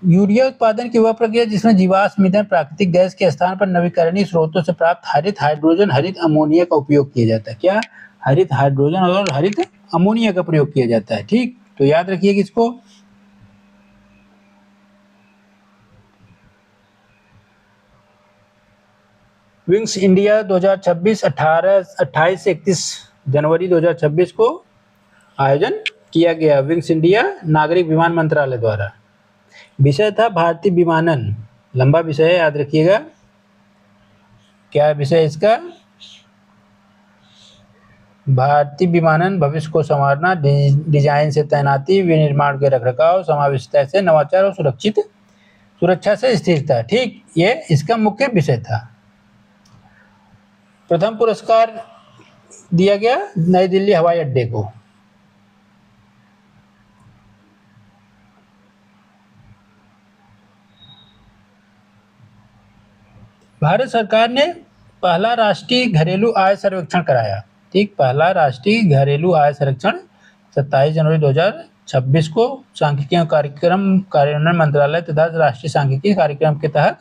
A: यूरिया उत्पादन की वह प्रक्रिया जिसमें जीवाश्म ईंधन, प्राकृतिक गैस के स्थान पर नवीकरणीय स्रोतों से प्राप्त हरित हाइड्रोजन, हरित अमोनिया का उपयोग किया जाता है। क्या, हरित हाइड्रोजन और हरित अमोनिया का प्रयोग किया जाता है। ठीक, तो याद रखिए किसको, विंग्स इंडिया 2026 28 से 31 जनवरी 2026 को आयोजन किया गया। विंग्स इंडिया नागरिक विमान मंत्रालय द्वारा। विषय था भारतीय विमानन, लंबा विषय है, याद रखिएगा। क्या विषय इसका, भारतीय विमानन भविष्य को संवारना, डिजाइन से तैनाती, विनिर्माण के रखरखाव, समावेशिता से नवाचार और सुरक्षा से स्थिरता। ठीक, ये इसका मुख्य विषय था। प्रथम पुरस्कार दिया गया नई दिल्ली हवाई अड्डे को। भारत सरकार ने पहला राष्ट्रीय घरेलू आय सर्वेक्षण कराया। ठीक, पहला राष्ट्रीय घरेलू आय सर्वेक्षण 27 जनवरी 2026 को सांख्यिकी कार्यक्रम कार्यान्वयन मंत्रालय तथा राष्ट्रीय सांख्यिकी कार्यक्रम के तहत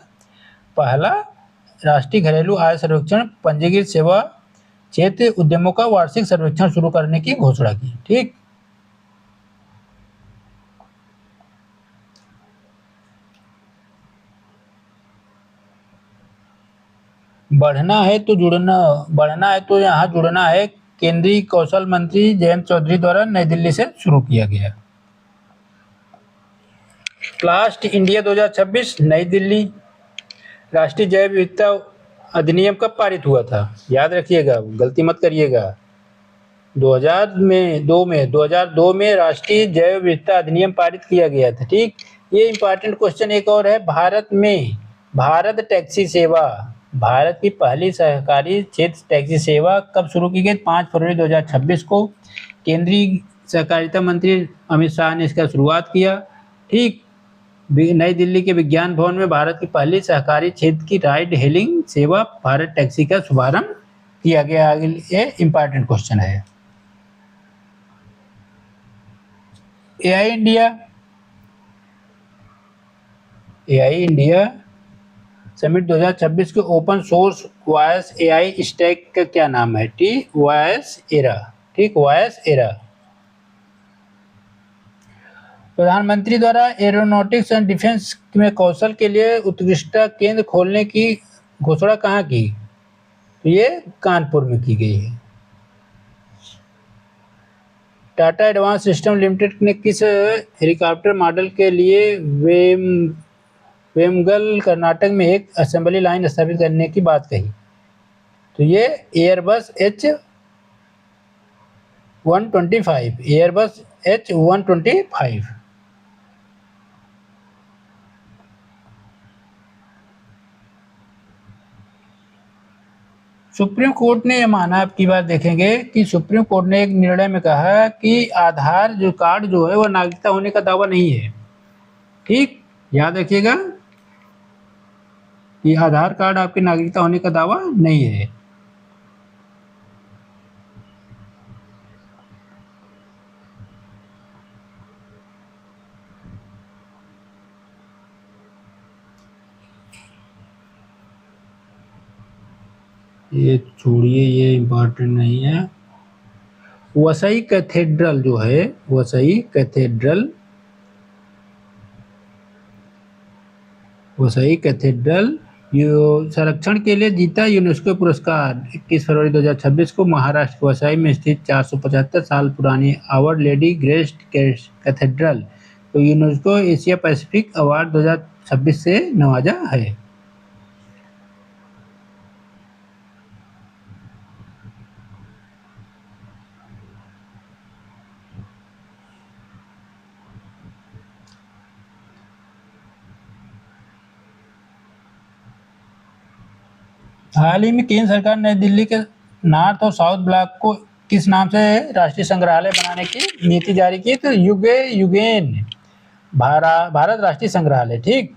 A: पहला राष्ट्रीय घरेलू आय सर्वेक्षण पंजीकृत सेवा क्षेत्र उद्यमों का वार्षिक सर्वेक्षण शुरू करने की घोषणा की। ठीक, बढ़ना है तो यहाँ जुड़ना है। केंद्रीय कौशल मंत्री जयंत चौधरी द्वारा नई दिल्ली से शुरू किया गया। प्लास्ट इंडिया 2026 नई दिल्ली। राष्ट्रीय जैव विविधता अधिनियम कब पारित हुआ था? याद रखिएगा, गलती मत करिएगा। 2002 में राष्ट्रीय जैव विविधता अधिनियम पारित किया गया था। ठीक, ये इंपॉर्टेंट क्वेश्चन एक और है। भारत टैक्सी सेवा, भारत की पहली सहकारी क्षेत्र टैक्सी सेवा कब शुरू की गई? 5 फरवरी 2026 को केंद्रीय सहकारिता मंत्री अमित शाह ने इसका शुरुआत किया। ठीक, नई दिल्ली के विज्ञान भवन में भारत की पहली सहकारी क्षेत्र की राइड हेलिंग सेवा भारत टैक्सी का शुभारंभ किया गया। ये इंपॉर्टेंट क्वेश्चन है। एआई इंडिया समिट 2026 के open source voice AI stack का क्या नाम है? Voice era. ठीक, वॉयस एरा। प्रधानमंत्री द्वारा एरोनॉटिक्स एंड डिफेंस में कौशल के लिए उत्कृष्टता केंद्र खोलने की घोषणा कहाँ की? तो ये कानपुर में की गई है। टाटा एडवांस सिस्टम लिमिटेड ने किस हेलीकॉप्टर मॉडल के लिए वेमगल कर्नाटक में एक असेंबली लाइन स्थापित करने की बात कही? तो ये एयरबस H125। सुप्रीम कोर्ट ने यह माना, अब की बार देखेंगे कि सुप्रीम कोर्ट ने एक निर्णय में कहा कि आधार जो कार्ड जो है वो नागरिकता होने का दावा नहीं है। ठीक, याद रखिएगा कि आधार कार्ड आपकी नागरिकता होने का दावा नहीं है। ये छोड़िए, ये इम्पोर्टेंट नहीं है। वसई कैथेड्रल जो है, वसई कैथेड्रल संरक्षण के लिए जीता यूनेस्को पुरस्कार। 21 फरवरी 2026 को महाराष्ट्र के वसई में स्थित 475 साल पुरानी आवर लेडी ग्रेस कैथेड्रल को यूनेस्को एशिया पैसिफिक अवार्ड 2026 से नवाजा है। हाल ही में केंद्र सरकार नई दिल्ली के नॉर्थ और साउथ ब्लॉक को किस नाम से राष्ट्रीय संग्रहालय बनाने की नीति जारी की? तो युगेन भारत राष्ट्रीय संग्रहालय। ठीक,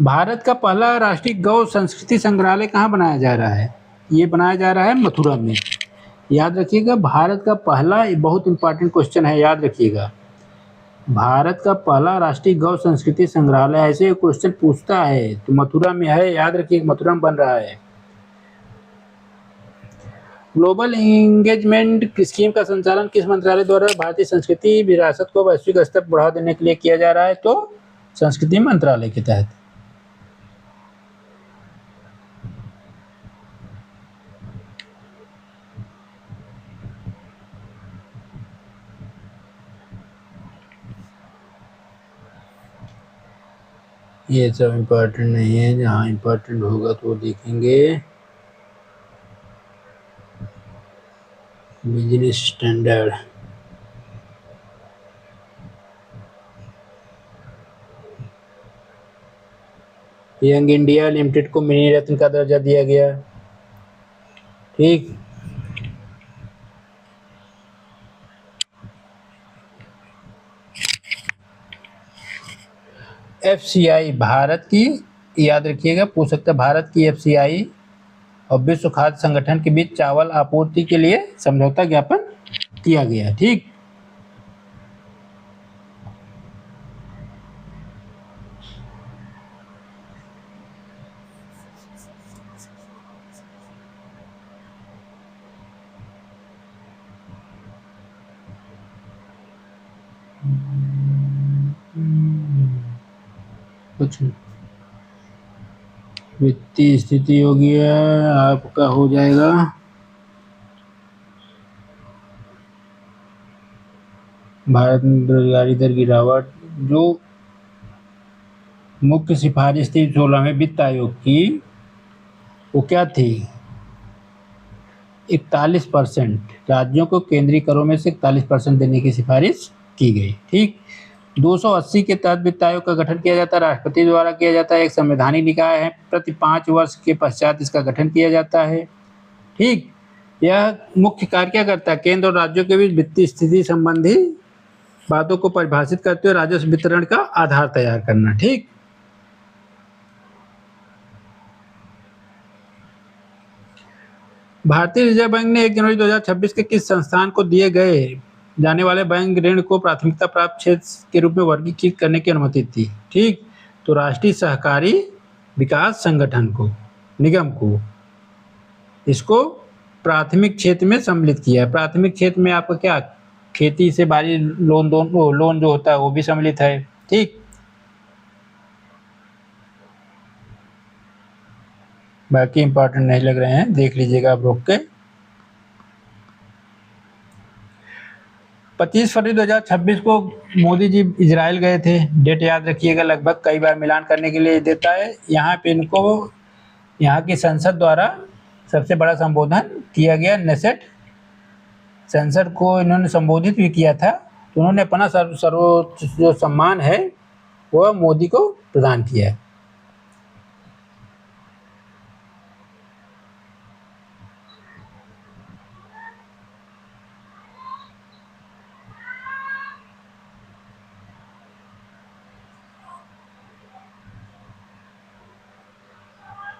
A: भारत का पहला राष्ट्रीय गौ संस्कृति संग्रहालय कहाँ बनाया जा रहा है? ये बनाया जा रहा है मथुरा में। याद रखिएगा, भारत का पहला, बहुत इंपॉर्टेंट क्वेश्चन है, याद रखिएगा। भारत का पहला राष्ट्रीय गौ संस्कृति संग्रहालय, ऐसे क्वेश्चन पूछता है तो मथुरा में है। याद रखिए, मथुरा में बन रहा है। ग्लोबल एंगेजमेंट स्कीम का संचालन किस मंत्रालय द्वारा भारतीय संस्कृति विरासत को वैश्विक स्तर पर बढ़ावा देने के लिए किया जा रहा है? तो संस्कृति मंत्रालय के तहत। ये सब इम्पोर्टेंट नहीं है, जहाँ इम्पोर्टेंट होगा तो देखेंगे। Business standard. Young India limited को मिनी रत्न का दर्जा दिया गया। ठीक। एफसीआई भारत की, याद रखिएगा, पूछ सकते हैं, भारत की एफसीआई और विश्व खाद्य संगठन के बीच चावल आपूर्ति के लिए समझौता ज्ञापन किया गया। ठीक। कुछ वित्तीय स्थिति हो गया, आपका हो जाएगा भारत में बेरोजगारी दर गिरावट। जो मुख्य सिफारिश थी 16वें वित्त आयोग की, वो क्या थी? 41%। राज्यों को केंद्रीय करों में से 41% देने की सिफारिश की गई। ठीक। 280 के तहत वित्त आयोग का गठन किया जाता है, राष्ट्रपति द्वारा किया जाता है, एक संवैधानिक निकाय है, प्रति 5 वर्ष के पश्चात इसका गठन किया जाता है। ठीक। यह मुख्य कार्य क्या करता है? केंद्र और राज्यों के बीच वित्तीय स्थिति संबंधी बातों को परिभाषित करते हुए राजस्व वितरण का आधार तैयार करना। ठीक। भारतीय रिजर्व बैंक ने 1 जनवरी 2026 के किस संस्थान को दिए गए जाने वाले बैंक ऋण को प्राथमिकता प्राप्त क्षेत्र के रूप में वर्गीकृत करने की अनुमति दी? ठीक। तो राष्ट्रीय सहकारी विकास संगठन को, निगम को, इसको प्राथमिक क्षेत्र में सम्मिलित किया है। प्राथमिक क्षेत्र में आपका क्या, खेती से बारी लोन जो होता है वो भी सम्मिलित है। ठीक। बाकी इंपॉर्टेंट नहीं लग रहे हैं, देख लीजिएगा आप रोक के। 25 फरवरी 2026 को मोदी जी इजराइल गए थे। डेट याद रखिएगा, लगभग कई बार मिलान करने के लिए देता है। यहाँ पे इनको यहाँ की संसद द्वारा सबसे बड़ा संबोधन किया गया। नेसेट संसद को इन्होंने संबोधित भी किया था। तो उन्होंने अपना सर्वोच्च जो सम्मान है वह मोदी को प्रदान किया है।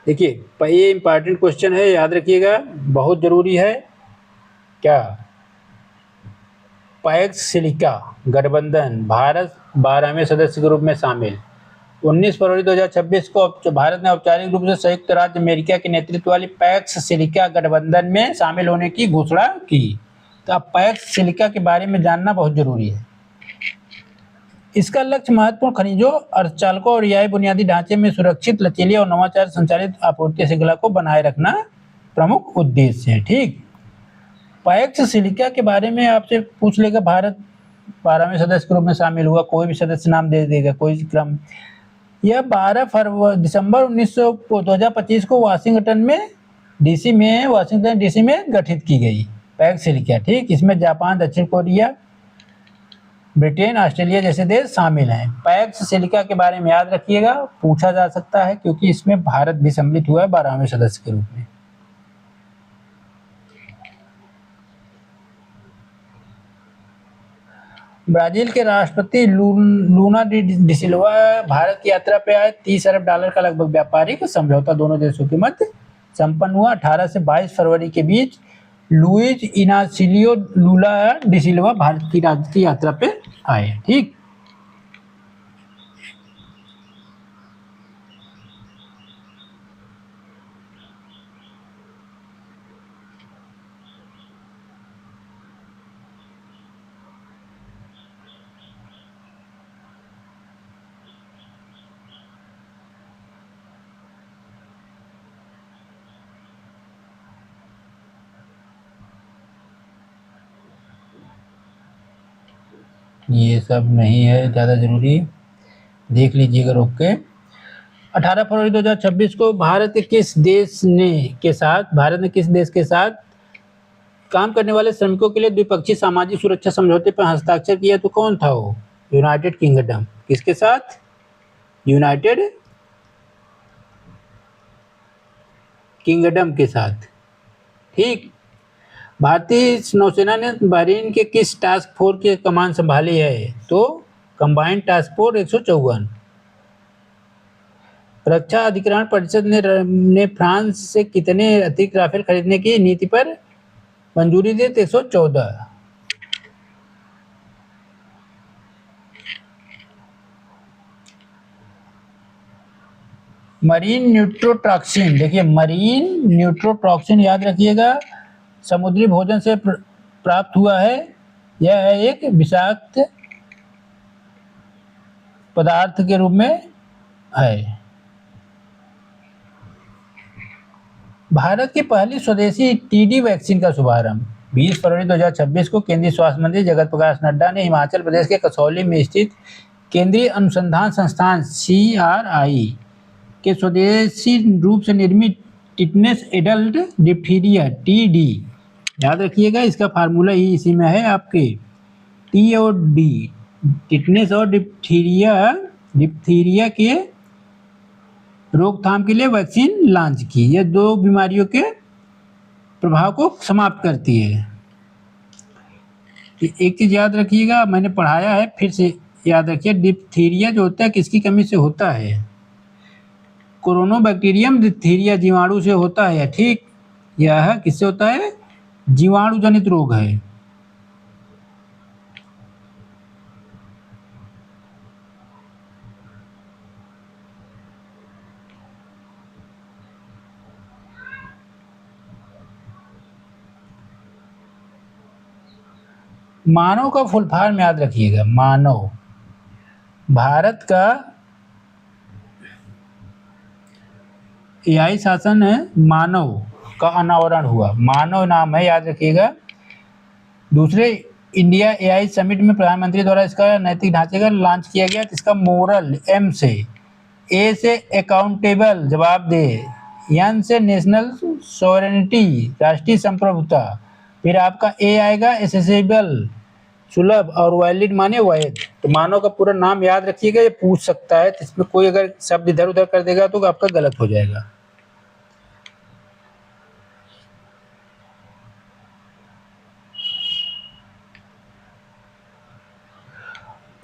A: देखिए, ये इंपॉर्टेंट क्वेश्चन है, याद रखिएगा, बहुत जरूरी है। क्या? पैक्स सिलिका गठबंधन भारत 12वें सदस्य के रूप में शामिल। 19 फरवरी 2026 को भारत ने औपचारिक रूप से संयुक्त राज्य अमेरिका के नेतृत्व वाली पैक्स सिलिका गठबंधन में शामिल होने की घोषणा की। तो अब पैक्स सिलिका के बारे में जानना बहुत जरूरी है। इसका लक्ष्य महत्वपूर्ण खनिजों, अर्धचालकों और रिहाई बुनियादी ढांचे में सुरक्षित, लचीली और नवाचार संचालित आपूर्ति श्रृंखला को बनाए रखना प्रमुख उद्देश्य है। ठीक। पैक्स सिलिका के बारे में आपसे पूछ लेगा, भारत 12वें सदस्य के रूप में शामिल हुआ, कोई भी सदस्य नाम दे देगा, कोई क्रम। यह 12 दिसंबर 2025 को वाशिंगटन डीसी में गठित की गई पैक्स सिलिका। ठीक। इसमें जापान, दक्षिण कोरिया, ब्रिटेन, ऑस्ट्रेलिया जैसे देश शामिल हैं। पैक्स सिलिका के बारे में याद रखिएगा, पूछा जा सकता है, क्योंकि इसमें भारत भी सम्मिलित हुआ है 12वें सदस्य के रूप में। ब्राजील के राष्ट्रपति लूना डी सिल्वा भारत की यात्रा पे आए। $30 अरब का लगभग व्यापारिक समझौता दोनों देशों के मध्य संपन्न हुआ। 18 से 22 फरवरी के बीच लुइज इनासिलियो लूला डी सिल्वा भारत की यात्रा पे आए। ठीक। ये सब नहीं है ज़्यादा ज़रूरी, देख लीजिएगा रोक के। 18 फरवरी 2026 को भारत ने किस देश के साथ काम करने वाले श्रमिकों के लिए द्विपक्षीय सामाजिक सुरक्षा समझौते पर हस्ताक्षर किया तो कौन था वो? United kingdom. किसके साथ? यूनाइटेड किंगडम के साथ। ठीक। भारतीय नौसेना ने बहरीन के किस टास्क फोर्स की कमान संभाली है? तो कंबाइंड टास्क फोर्स 154। रक्षा अधिग्रहण परिषद ने फ्रांस से कितने अतिरिक्त राफेल खरीदने की नीति पर मंजूरी दी? 114। मरीन न्यूट्रोटॉक्सिन, देखिए मरीन न्यूट्रोटॉक्सिन याद रखिएगा, समुद्री भोजन से प्राप्त हुआ है। यह है एक विषाक्त पदार्थ के रूप में है। भारत की पहली स्वदेशी टीडी वैक्सीन का शुभारंभ 20 फरवरी 2026 को केंद्रीय स्वास्थ्य मंत्री जगत प्रकाश नड्डा ने हिमाचल प्रदेश के कसौली में स्थित केंद्रीय अनुसंधान संस्थान CRI के स्वदेशी रूप से निर्मित टिटनेस एडल्ट डिप्थीरिया TD, याद रखिएगा इसका फार्मूला ही इसी में है आपके, T और D, टिटनेस और डिप्थीरिया के रोकथाम के लिए वैक्सीन लॉन्च की। यह 2 बीमारियों के प्रभाव को समाप्त करती है। एक चीज याद रखिएगा, मैंने पढ़ाया है फिर से याद रखिए, डिप्थीरिया जो होता है किसकी कमी से होता है? कोरोनोबैक्टीरियम डिप्थीरिया जीवाणु से होता है। ठीक, यह किससे होता है? जीवाणु जनित रोग है। मानव का फुल फॉर्म याद रखिएगा, मानव। भारत का AI शासन है, मानव का अनावरण हुआ, मानव नाम है, याद रखिएगा। दूसरे इंडिया AI समिट में प्रधानमंत्री द्वारा इसका नैतिक ढांचे का लॉन्च किया गया। इसका मोरल M से, A से अकाउंटेबल जवाबदेह, N से नेशनल सॉवरेनिटी राष्ट्रीय संप्रभुता, फिर आपका A आएगा एसेसिबल सुलभ, और वैलिड माने वैध। तो मानव का पूरा नाम याद रखिएगा, ये पूछ सकता है, तो इसमें कोई अगर शब्द इधर उधर कर देगा तो आपका गलत हो जाएगा।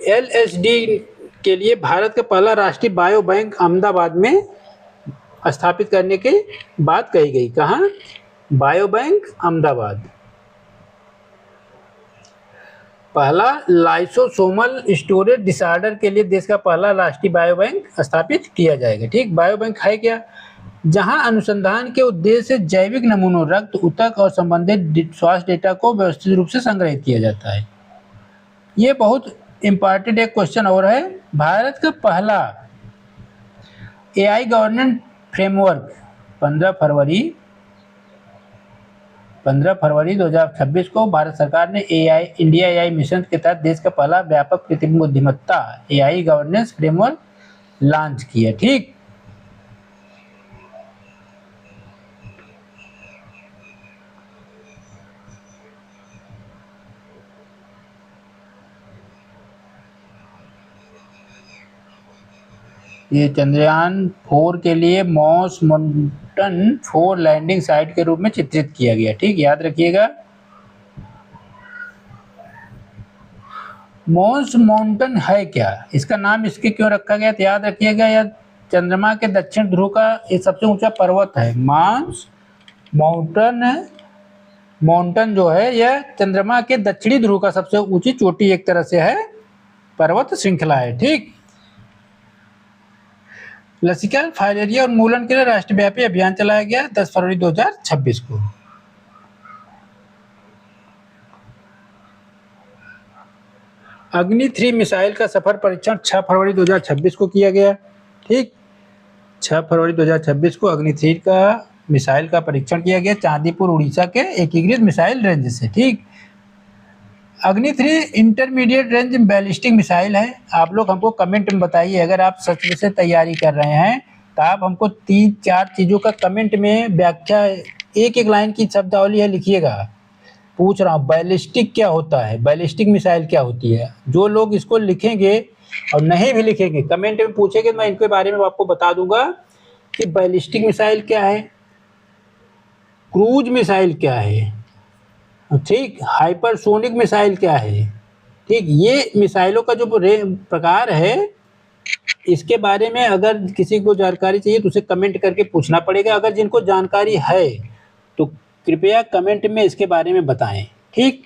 A: LSD के लिए भारत का पहला राष्ट्रीय बायो बैंक अहमदाबाद में स्थापित करने की बात कही गई। कहाँ? Bio bank Ahmedabad. पहला लाइसोसोमल स्टोरेज डिसऑर्डर के लिए देश का पहला राष्ट्रीय बायो बैंक स्थापित किया जाएगा। ठीक, बायो बैंक है क्या? जहां अनुसंधान के उद्देश्य से जैविक नमूनों, रक्त, ऊतक और संबंधित स्वास्थ्य डेटा को व्यवस्थित रूप से संग्रहित किया जाता है। ये बहुत इंपॉर्टेंट एक क्वेश्चन और है। भारत का पहला AI गवर्नेंस फ्रेमवर्क 15 फरवरी 2026 को भारत सरकार ने इंडिया AI मिशन के तहत देश का पहला व्यापक कृत्रिम बुद्धिमत्ता AI गवर्नेंस फ्रेमवर्क लॉन्च किया। ठीक, ये चंद्रयान 4 के लिए मॉस माउंटन 4 लैंडिंग साइट के रूप में चित्रित किया गया। ठीक, याद रखिएगा। मॉस माउंटन है क्या? इसका नाम इसके क्यों रखा गया? तो याद रखिएगा, यह चंद्रमा के दक्षिण ध्रुव का ये सबसे ऊंचा पर्वत है। मॉस माउंटन जो है यह चंद्रमा के दक्षिणी ध्रुव का सबसे ऊंची चोटी एक तरह से है, पर्वत श्रृंखला है। ठीक, लसिका, फाइलेरिया उन्मूलन के लिए राष्ट्रव्यापी अभियान चलाया गया 10 फरवरी 2026 को। अग्नि 3 मिसाइल का सफल परीक्षण 6 फरवरी 2026 को किया गया। ठीक, 6 फरवरी 2026 को अग्नि 3 का मिसाइल का परीक्षण किया गया चांदीपुर उड़ीसा के एकीकृत मिसाइल रेंज से। ठीक, अग्नि 3 इंटरमीडिएट रेंज बैलिस्टिक मिसाइल है। आप लोग हमको कमेंट में बताइए, अगर आप सच में से तैयारी कर रहे हैं तो आप हमको 3-4 चीज़ों का कमेंट में व्याख्या, एक लाइन की शब्दावली है लिखिएगा। पूछ रहा हूँ बैलिस्टिक क्या होता है, बैलिस्टिक मिसाइल क्या होती है। जो लोग इसको लिखेंगे और नहीं भी लिखेंगे कमेंट में पूछेंगे, मैं इनके बारे में आपको बता दूंगा कि बैलिस्टिक मिसाइल क्या है, क्रूज मिसाइल क्या है, ठीक, हाइपरसोनिक मिसाइल क्या है, ठीक। ये मिसाइलों का जो प्रकार है, इसके बारे में अगर किसी को जानकारी चाहिए तो उसे कमेंट करके पूछना पड़ेगा। अगर जिनको जानकारी है तो कृपया कमेंट में इसके बारे में बताएं, ठीक।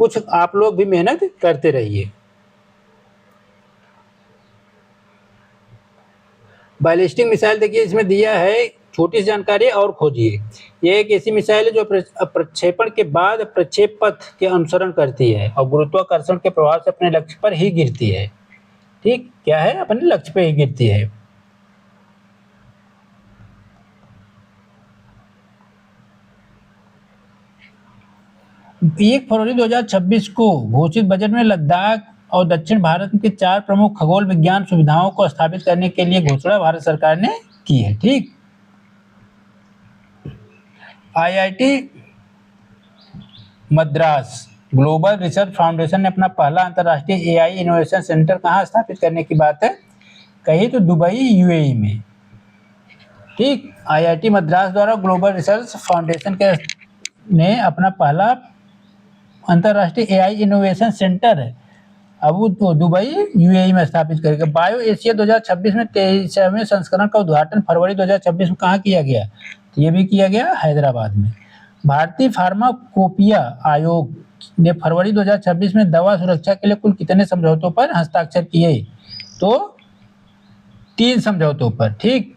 A: कुछ आप लोग भी मेहनत करते रहिए। बैलिस्टिक मिसाइल देखिए इसमें दिया है, छोटी सी जानकारी और खोजिए। यह एक ऐसी मिसाइल है जो प्रक्षेपण के बाद प्रक्षेप पथ के अनुसरण करती है और गुरुत्वाकर्षण के प्रभाव से अपने लक्ष्य पर ही गिरती है, ठीक। क्या है, अपने लक्ष्य पे ही गिरती है। एक फरवरी 2026 को घोषित बजट में लद्दाख और दक्षिण भारत के 4 प्रमुख खगोल विज्ञान सुविधाओं को स्थापित करने के लिए घोषणा भारत सरकार ने की है, ठीक। IIT Madras global research foundation ने अपना पहला अंतर्राष्ट्रीय एआई इनोवेशन सेंटर कहाँ स्थापित करने की बात है कही तो दुबई यूएई में, ठीक। आईआईटी मद्रास द्वारा ग्लोबल रिसर्च फाउंडेशन ने अपना पहला अंतर्राष्ट्रीय एआई इनोवेशन सेंटर है अब तो दुबई यूएई में स्थापित करेगा। बायो एशिया 2026 में 23वें संस्करण का उद्घाटन फरवरी 2026 में कहाँ किया गया, तो ये भी किया गया हैदराबाद में। भारतीय फार्माकोपिया आयोग ने फरवरी 2026 में दवा सुरक्षा के लिए कुल कितने समझौतों पर हस्ताक्षर किए, तो 3 समझौतों पर, ठीक।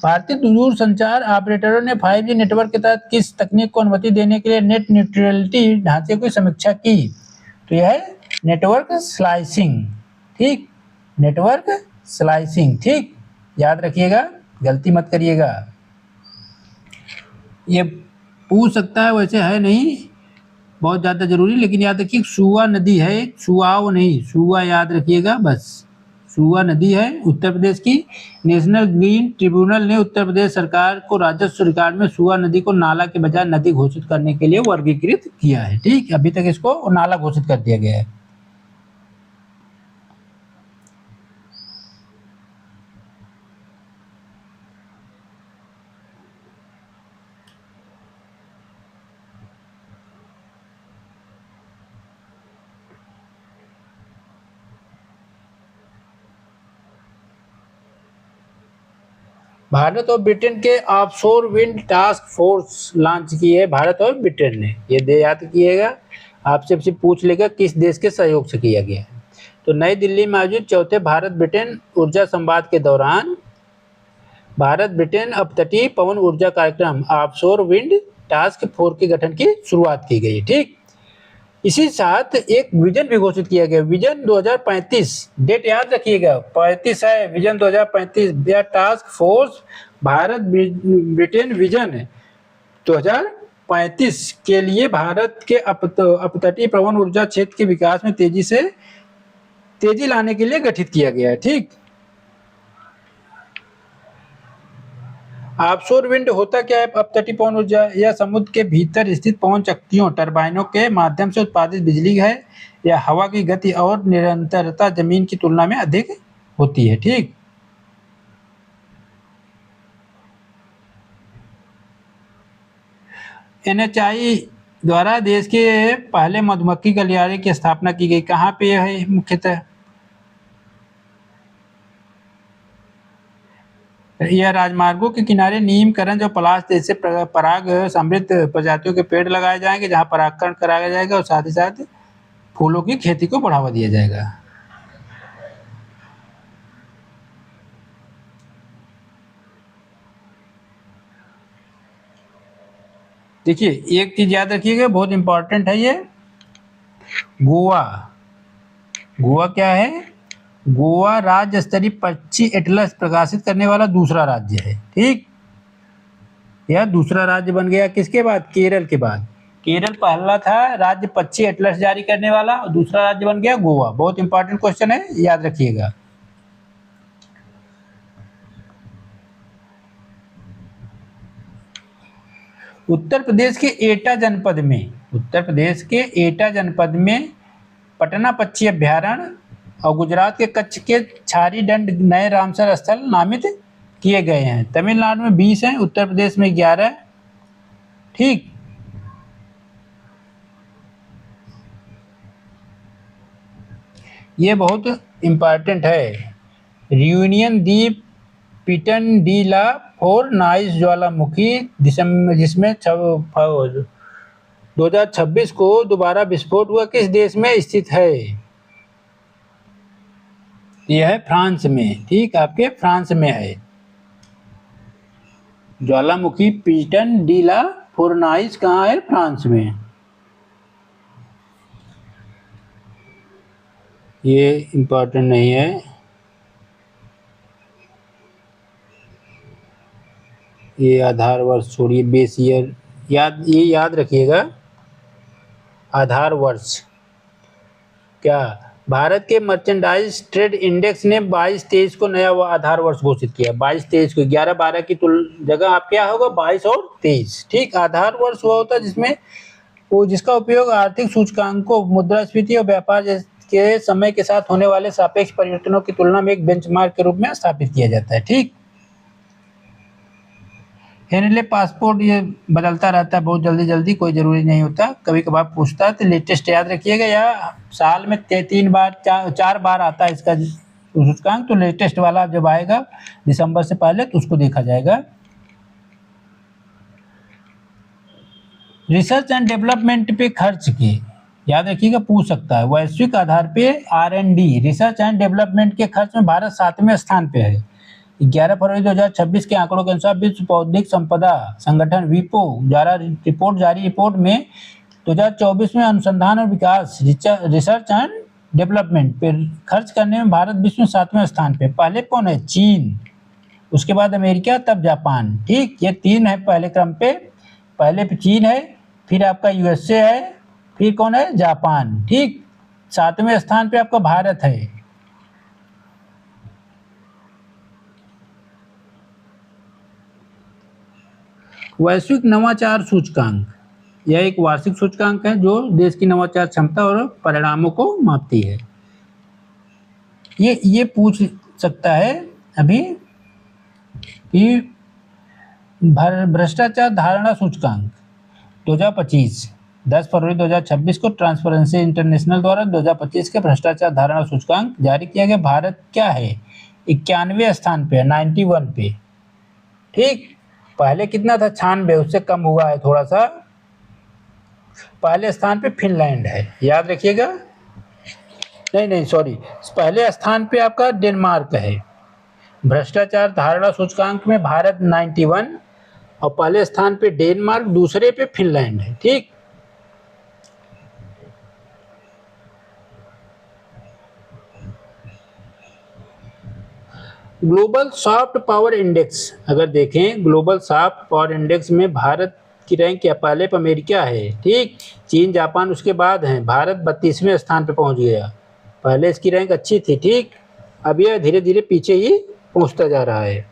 A: भारतीय दूरसंचार ऑपरेटरों ने 5G नेटवर्क के तहत किस तकनीक को अनुमति देने के लिए नेट न्यूट्रलिटी ढांचे की समीक्षा की, तो यह है नेटवर्क स्लाइसिंग, ठीक। नेटवर्क स्लाइसिंग, ठीक। याद रखिएगा, गलती मत करिएगा। ये पूछ सकता है, वैसे है नहीं बहुत ज़्यादा जरूरी, लेकिन याद रखिए सुआ नदी है, सुआव नहीं, सुआ याद रखिएगा बस। सुआ नदी है उत्तर प्रदेश की। नेशनल ग्रीन ट्रिब्यूनल ने उत्तर प्रदेश सरकार को राजस्व रिकॉर्ड में सुआ नदी को नाला के बजाय नदी घोषित करने के लिए वर्गीकृत किया है, ठीक। अभी तक इसको नाला घोषित कर दिया गया है। भारत और ब्रिटेन के offshore wind task force launch की है भारत और ब्रिटेन ने, ये दे याद कीजिएगा। आपसे पूछ लेगा किस देश के सहयोग से किया गया है। तो नई दिल्ली में आयोजित चौथे भारत ब्रिटेन ऊर्जा संवाद के दौरान भारत ब्रिटेन अपतटीय पवन ऊर्जा कार्यक्रम ऑफशोर विंड टास्क फोर्स के गठन की शुरुआत की गई, ठीक। इसी साथ एक विजन भी घोषित किया गया, विजन 2035, डेट याद रखिएगा 35 है, विजन 2035। यह task force Bharat Britain vision 2035 के लिए भारत के अपतटीय पवन ऊर्जा क्षेत्र के विकास में तेजी लाने के लिए गठित किया गया है, ठीक। ऑफशोर विंड होता क्या है, अपतटीय पवन ऊर्जा या समुद्र के भीतर स्थित पवन चक्कियों टरबाइनों के माध्यम से उत्पादित बिजली है। या हवा की गति और निरंतरता जमीन की तुलना में अधिक होती है, ठीक। एनएचआई द्वारा देश के पहले मधुमक्खी गलियारे की स्थापना की गई, कहाँ पे है मुख्यतः, यह राजमार्गों के किनारे नीम, करंज और पलाश जैसे पराग समृद्ध प्रजातियों के पेड़ लगाए जाएंगे जहां परागकण कराया जाएगा और साथ ही साथ फूलों की खेती को बढ़ावा दिया जाएगा। देखिए एक चीज याद रखिएगा, बहुत इंपॉर्टेंट है ये, गोवा। गोवा क्या है, गोवा राज्य स्तरीय पक्षी एटलस प्रकाशित करने वाला दूसरा राज्य है, ठीक। यह दूसरा राज्य बन गया किसके बाद, केरल के बाद। केरल पहला था राज्य पक्षी एटलस जारी करने वाला और दूसरा राज्य बन गया गोवा। बहुत इंपॉर्टेंट क्वेश्चन है, याद रखिएगा। उत्तर प्रदेश के एटा जनपद में उत्तर प्रदेश के एटा जनपद में पटना पक्षी अभ्यारण्य और गुजरात के कच्छ के छारी दंड नए रामसर स्थल नामित किए गए हैं। तमिलनाडु में 20 हैं, उत्तर प्रदेश में 11 है। ठीक, ये बहुत इम्पॉर्टेंट है। रियूनियन द्वीप पिटन डी ला फोरनाइस ज्वालामुखी जिसमें 2026 को दोबारा विस्फोट हुआ, किस देश में स्थित है? यह है फ्रांस में। ठीक, आपके फ्रांस में है ज्वालामुखी पिटन डी ला फोरनाइस। कहाँ है? फ्रांस में। ये इम्पोर्टेंट नहीं है। ये आधार वर्ष छोड़िए, बेस ईयर याद रखिएगा। आधार वर्ष क्या? भारत के मर्चेंडाइज ट्रेड इंडेक्स ने 22-23 को नया आधार वर्ष घोषित किया। 22-23 को 11-12 की जगह आप क्या होगा? 22 और 23। ठीक, आधार वर्ष वो होता है जिसका उपयोग आर्थिक सूचकांकों, मुद्रास्फीति और व्यापार के समय के साथ होने वाले सापेक्ष परिवर्तनों की तुलना में एक बेंचमार्क के रूप में स्थापित किया जाता है। ठीक, हेनले पासपोर्ट ये बदलता रहता है बहुत जल्दी, कोई जरूरी नहीं होता, कभी कभार पूछता है। तो लेटेस्ट याद रखिएगा, या साल में 4 बार आता है इसका सूचकांक। तो लेटेस्ट वाला जब आएगा दिसंबर से पहले तो उसको देखा जाएगा। रिसर्च एंड डेवलपमेंट पे खर्च के याद रखिएगा, पूछ सकता है। वैश्विक आधार पे R&D रिसर्च एंड डेवलपमेंट के खर्च में भारत 7वें स्थान पे है। 11 फरवरी 2026 के आंकड़ों के अनुसार विश्व बौद्धिक संपदा संगठन विपो द्वारा रिपोर्ट में 2024 में अनुसंधान और विकास रिसर्च एंड डेवलपमेंट पे खर्च करने में भारत विश्व में 7वें स्थान पे। पहले कौन है? चीन, उसके बाद अमेरिका, तब जापान। ठीक, ये 3 है पहले क्रम पे। पहले पे चीन है, फिर आपका USA है, फिर कौन है? जापान। ठीक, 7वें स्थान पे आपका भारत है। वैश्विक नवाचार सूचकांक, यह एक वार्षिक सूचकांक है जो देश की नवाचार क्षमता और परिणामों को मापती है। ये पूछ सकता है अभी कि भ्रष्टाचार धारणा सूचकांक 2025 10 फरवरी 2026 को ट्रांसपेरेंसी इंटरनेशनल द्वारा 2025 के भ्रष्टाचार धारणा सूचकांक जारी किया गया। भारत क्या है? 91वें स्थान पे है, 91 पे। ठीक, पहले कितना था? 96, उससे कम हुआ है थोड़ा सा। पहले स्थान पे फिनलैंड है, याद रखिएगा। नहीं सॉरी, पहले स्थान पे आपका डेनमार्क है। भ्रष्टाचार धारणा सूचकांक में भारत 91 और पहले स्थान पे डेनमार्क, दूसरे पे फिनलैंड है। ठीक, ग्लोबल सॉफ्ट पावर इंडेक्स अगर देखें, ग्लोबल सॉफ्ट पावर इंडेक्स में भारत की रैंक क्या? पहले पे अमेरिका है। ठीक, चीन जापान उसके बाद हैं। भारत 32वें स्थान पे पहुंच गया। पहले इसकी रैंक अच्छी थी। ठीक, अब यह धीरे धीरे पीछे ही पहुंचता जा रहा है।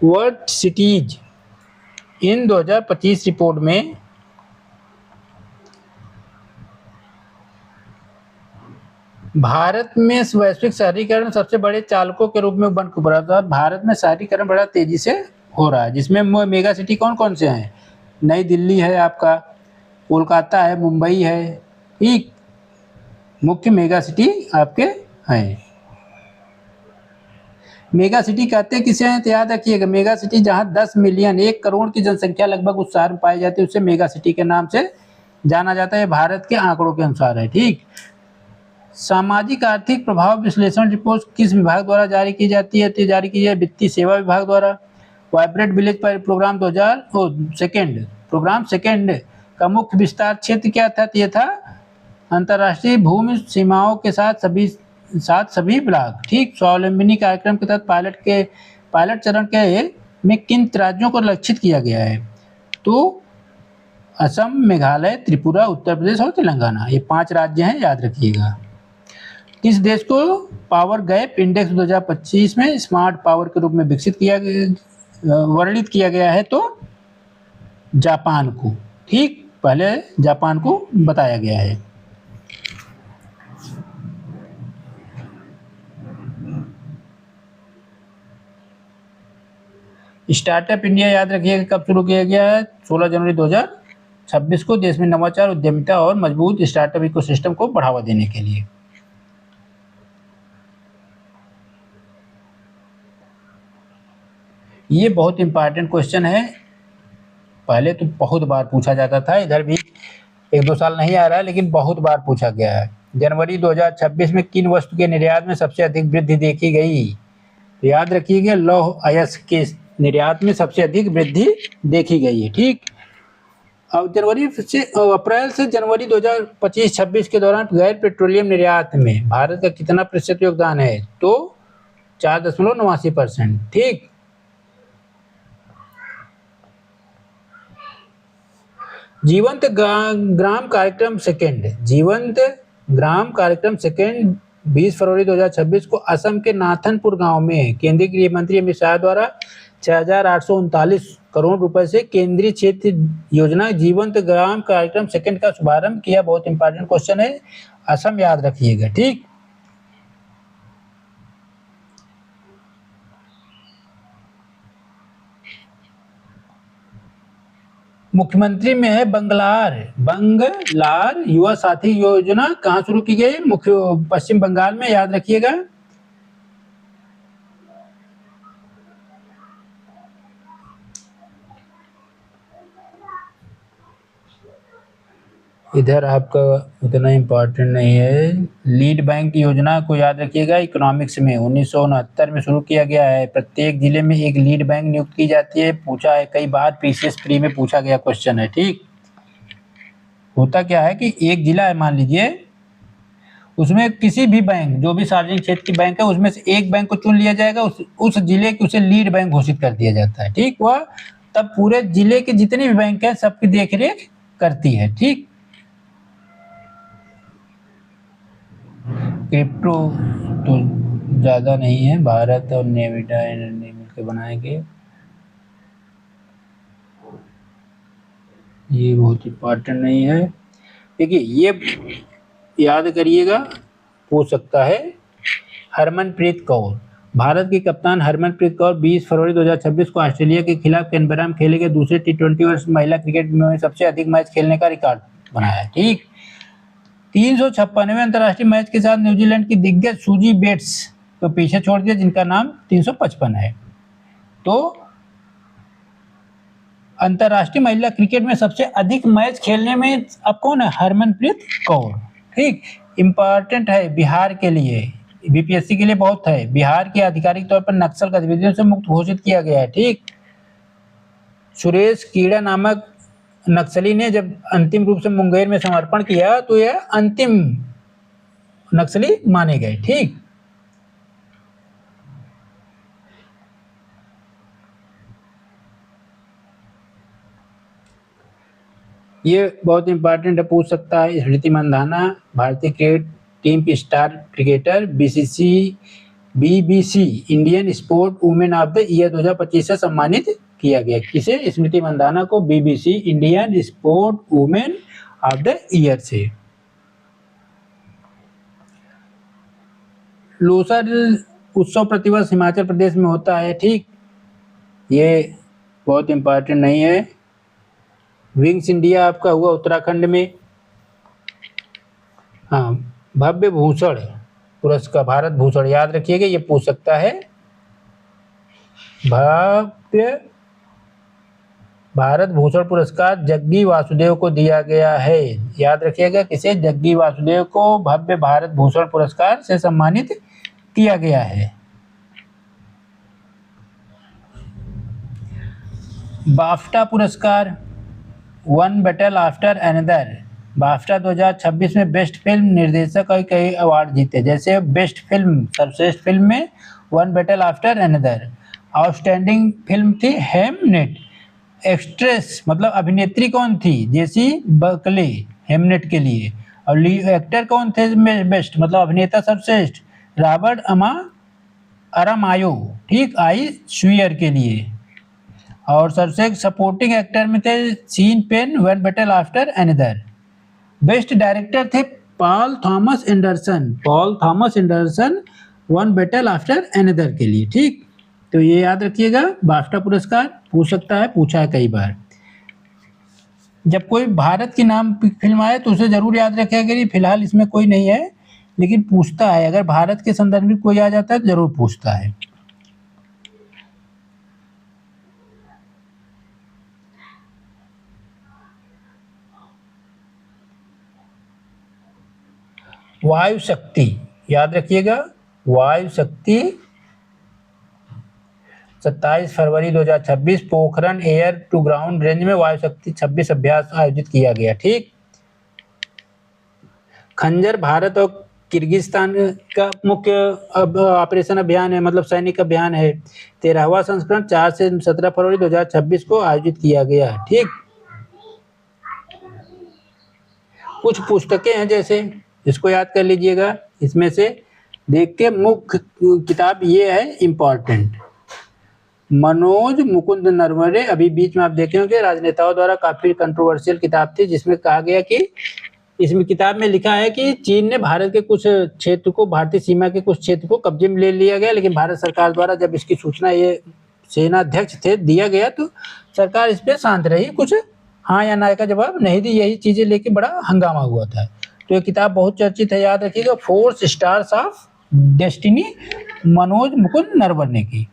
A: वर्ल्ड सिटीज इन 2025 रिपोर्ट में भारत में वैश्विक शहरीकरण सबसे बड़े चालकों के रूप में उभर के उभरा था। भारत में शहरीकरण बड़ा तेजी से हो रहा है, जिसमें मेगा सिटी कौन कौन से हैं? नई दिल्ली है, आपका कोलकाता है, मुंबई है। ठीक, मुख्य मेगा सिटी आपके हैं। मेगा सिटी कहते किसे हैं? तो याद रखिएगा, मेगा सिटी जहां 10 मिलियन 1 करोड़ की जनसंख्या लगभग उस शहर में पाई जाती है, उसे मेगा सिटी के नाम से जाना जाता है। भारत के आंकड़ों के अनुसार है। ठीक, सामाजिक आर्थिक प्रभाव विश्लेषण रिपोर्ट किस विभाग द्वारा जारी की जाती है? तो जारी की जाए वित्तीय सेवा विभाग द्वारा। Vibrant village programme 2000 programme second का मुख्य विस्तार क्षेत्र क्या था? तो यह था अंतर्राष्ट्रीय भूमि सीमाओं के साथ सभी ब्लॉक। ठीक, स्वावलंबनी कार्यक्रम के तहत पायलट चरण के में किन राज्यों को लक्षित किया गया है? तो असम, मेघालय, त्रिपुरा, उत्तर प्रदेश और तेलंगाना, ये 5 राज्य हैं, याद रखिएगा। किस देश को पावर गैप इंडेक्स 2025 में स्मार्ट पावर के रूप में विकसित किया वर्णित किया गया है? तो जापान को। ठीक, पहले जापान को बताया गया है। स्टार्टअप इंडिया याद रखिएगा कब शुरू किया गया है? 16 जनवरी 2026 को, देश में नवाचार, उद्यमिता और मजबूत स्टार्टअप इकोसिस्टम को बढ़ावा देने के लिए। ये बहुत इंपॉर्टेंट क्वेश्चन है, पहले तो बहुत बार पूछा जाता था, इधर भी 1-2 साल नहीं आ रहा है, लेकिन बहुत बार पूछा गया है। जनवरी 2026 में किन वस्तु के निर्यात में सबसे अधिक वृद्धि देखी गई? तो याद रखिएगा लौह अयस्क के निर्यात में सबसे अधिक वृद्धि देखी गई है। ठीक, अब अप्रैल से जनवरी 2025-26 के दौरान गैर पेट्रोलियम निर्यात में भारत का कितना प्रतिशत योगदान है? तो 4.89%। ठीक, जीवंत ग्राम कार्यक्रम सेकेंड 20 फरवरी 2026 को असम के नाथनपुर गांव में केंद्रीय गृह मंत्री अमित शाह द्वारा 6,839 करोड़ रुपए से केंद्रीय क्षेत्र योजना जीवंत ग्राम कार्यक्रम सेकेंड का शुभारंभ किया। बहुत इंपॉर्टेंट क्वेश्चन है, असम याद रखिएगा। ठीक, मुख्यमंत्री में है बंगलार युवा साथी योजना कहाँ शुरू की गई? पश्चिम बंगाल में, याद रखिएगा। इधर आपका उतना इम्पोर्टेंट नहीं है। लीड बैंक योजना को याद रखिएगा, इकोनॉमिक्स में 1969 में शुरू किया गया है। प्रत्येक जिले में एक लीड बैंक नियुक्त की जाती है। पूछा है कई बार, पीसीएस प्री में पूछा गया क्वेश्चन है। ठीक, होता क्या है कि एक जिला है, मान लीजिए, उसमें किसी भी बैंक, जो भी सार्वजनिक क्षेत्र की बैंक है, उसमें से एक बैंक को चुन लिया जाएगा, उस जिले की उसे लीड बैंक घोषित कर दिया जाता है। ठीक, वह तब पूरे जिले के जितने भी बैंक हैं सबकी देखरेख करती है। ठीक, क्रिप्टो तो ज़्यादा नहीं है, भारत और नेविडा मिलकर बनाएंगे। ये बहुत इंपॉर्टेंट नहीं है। देखिए, ये याद करिएगा, पूछ सकता है। हरमनप्रीत कौर, भारत की कप्तान हरमनप्रीत कौर 20 फरवरी 2026 को ऑस्ट्रेलिया के खिलाफ कैनबरा में खेले गए दूसरे T20 वर्ष महिला क्रिकेट में सबसे अधिक मैच खेलने का रिकॉर्ड बनाया। ठीक, 356वें अंतर्राष्ट्रीय मैच के साथ न्यूजीलैंड की दिग्गज सूजी बेट्स को पीछे छोड़ दिया, जिनका नाम 355 है। तो अंतर्राष्ट्रीय महिला क्रिकेट में सबसे अधिक मैच खेलने में अब कौन है? हरमनप्रीत कौर। ठीक, इंपॉर्टेंट है बिहार के लिए, बीपीएससी के लिए बहुत है। बिहार के आधिकारिक तौर पर नक्सल गतिविधियों से मुक्त घोषित किया गया है। ठीक, सुरेश कीड़ा नामक नक्सली ने जब अंतिम रूप से मुंगेर में समर्पण किया तो यह अंतिम नक्सली माने गए। ठीक, ये बहुत इंपॉर्टेंट है, पूछ सकता है। स्मृति मंधाना भारतीय क्रिकेट टीम की star cricketer, BBC Indian sport women of the year 2025 से सम्मानित किया गया। किसे? स्मृति मंधाना को BBC Indian sport women of the year से। लोसर उत्सव प्रतिवर्ष हिमाचल प्रदेश में होता है। ठीक, ये बहुत इंपॉर्टेंट नहीं है। विंग्स इंडिया आपका हुआ उत्तराखंड में। हाँ, भव्य भूषण पुरस्कार, भारत भूषण याद रखिएगा, ये पूछ सकता है। भव्य भारत भूषण पुरस्कार जग्गी वासुदेव को दिया गया है। याद रखिएगा, किसे? जग्गी वासुदेव को भव्य भारत भूषण पुरस्कार से सम्मानित किया गया है। बाफ्टा पुरस्कार, one battle after another, BAFTA 2026 में बेस्ट फिल्म निर्देशक और कई अवार्ड जीते, जैसे बेस्ट फिल्म, सर्वश्रेष्ठ फिल्म में one battle after another. Outstanding film थी हेमनेट। एक्ट्रेस मतलब अभिनेत्री कौन थी? जेसी बर्कले, हेमनेट के लिए। और एक्टर कौन थे बेस्ट मतलब अभिनेता सर्वश्रेष्ठ? रॉबर्ट अरामायो, ठीक, आई शुयर के लिए। और सबसे सपोर्टिंग एक्टर में थे Sean Penn, one battle after another. Best director थे Paul Thomas Anderson one battle after another के लिए। ठीक, तो ये याद रखिएगा। बाफ्टा पुरस्कार पूछ सकता है, पूछा है कई बार। जब कोई भारत की नाम फिल्म आए तो उसे जरूर याद रखेगा कि फिलहाल इसमें कोई नहीं है, लेकिन पूछता है। अगर भारत के संदर्भ में कोई आ जाता है तो जरूर पूछता है। वायु शक्ति याद रखिएगा। वायु शक्ति 27 फरवरी 2026 Pokhran air to ground range में वायु शक्ति 26 अभ्यास आयोजित किया गया। ठीक, खंजर भारत और किर्गिस्तान का मुख्य ऑपरेशन अभियान है, मतलब सैनिक अभियान है। 13वां संस्करण 4 से 17 फरवरी 2026 को आयोजित किया गया। ठीक, कुछ पुस्तकें हैं जैसे, इसको याद कर लीजिएगा। इसमें से देख के मुख्य किताब ये है इम्पोर्टेंट, मनोज मुकुंद नरवरे। अभी बीच में आप देखे होंगे राजनेताओं द्वारा काफी कंट्रोवर्शियल किताब थी, जिसमें कहा गया कि इसमें किताब में लिखा है कि चीन ने भारत के कुछ क्षेत्र को, भारतीय सीमा के कुछ क्षेत्र को कब्जे में ले लिया गया, लेकिन भारत सरकार द्वारा जब इसकी सूचना ये सेनाध्यक्ष थे दिया गया तो सरकार इस पे शांत रही, कुछ हाँ या ना का जवाब नहीं दी। यही चीजें लेके बड़ा हंगामा हुआ था। तो ये किताब बहुत चर्चित है, याद रखिएगा। 4 stars of destiny, Manoj Mukund Naravane की।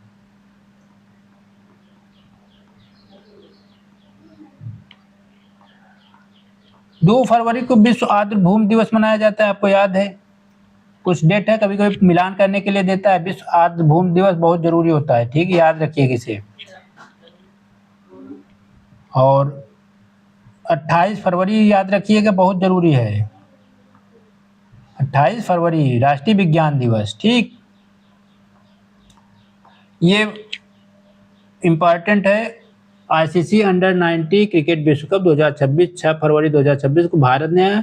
A: दो फरवरी को विश्व आर्द्रभूमि दिवस मनाया जाता है, आपको याद है। कुछ डेट है, कभी कभी मिलान करने के लिए देता है। विश्व आर्द्रभूमि दिवस बहुत जरूरी होता है। ठीक, याद रखिएगा इसे। और 28 फरवरी याद रखिएगा, बहुत जरूरी है। 28 फरवरी राष्ट्रीय विज्ञान दिवस। ठीक, ये इंपॉर्टेंट है। आईसीसी अंडर 90 क्रिकेट विश्व कप 2026 6 फरवरी 2026 को भारत ने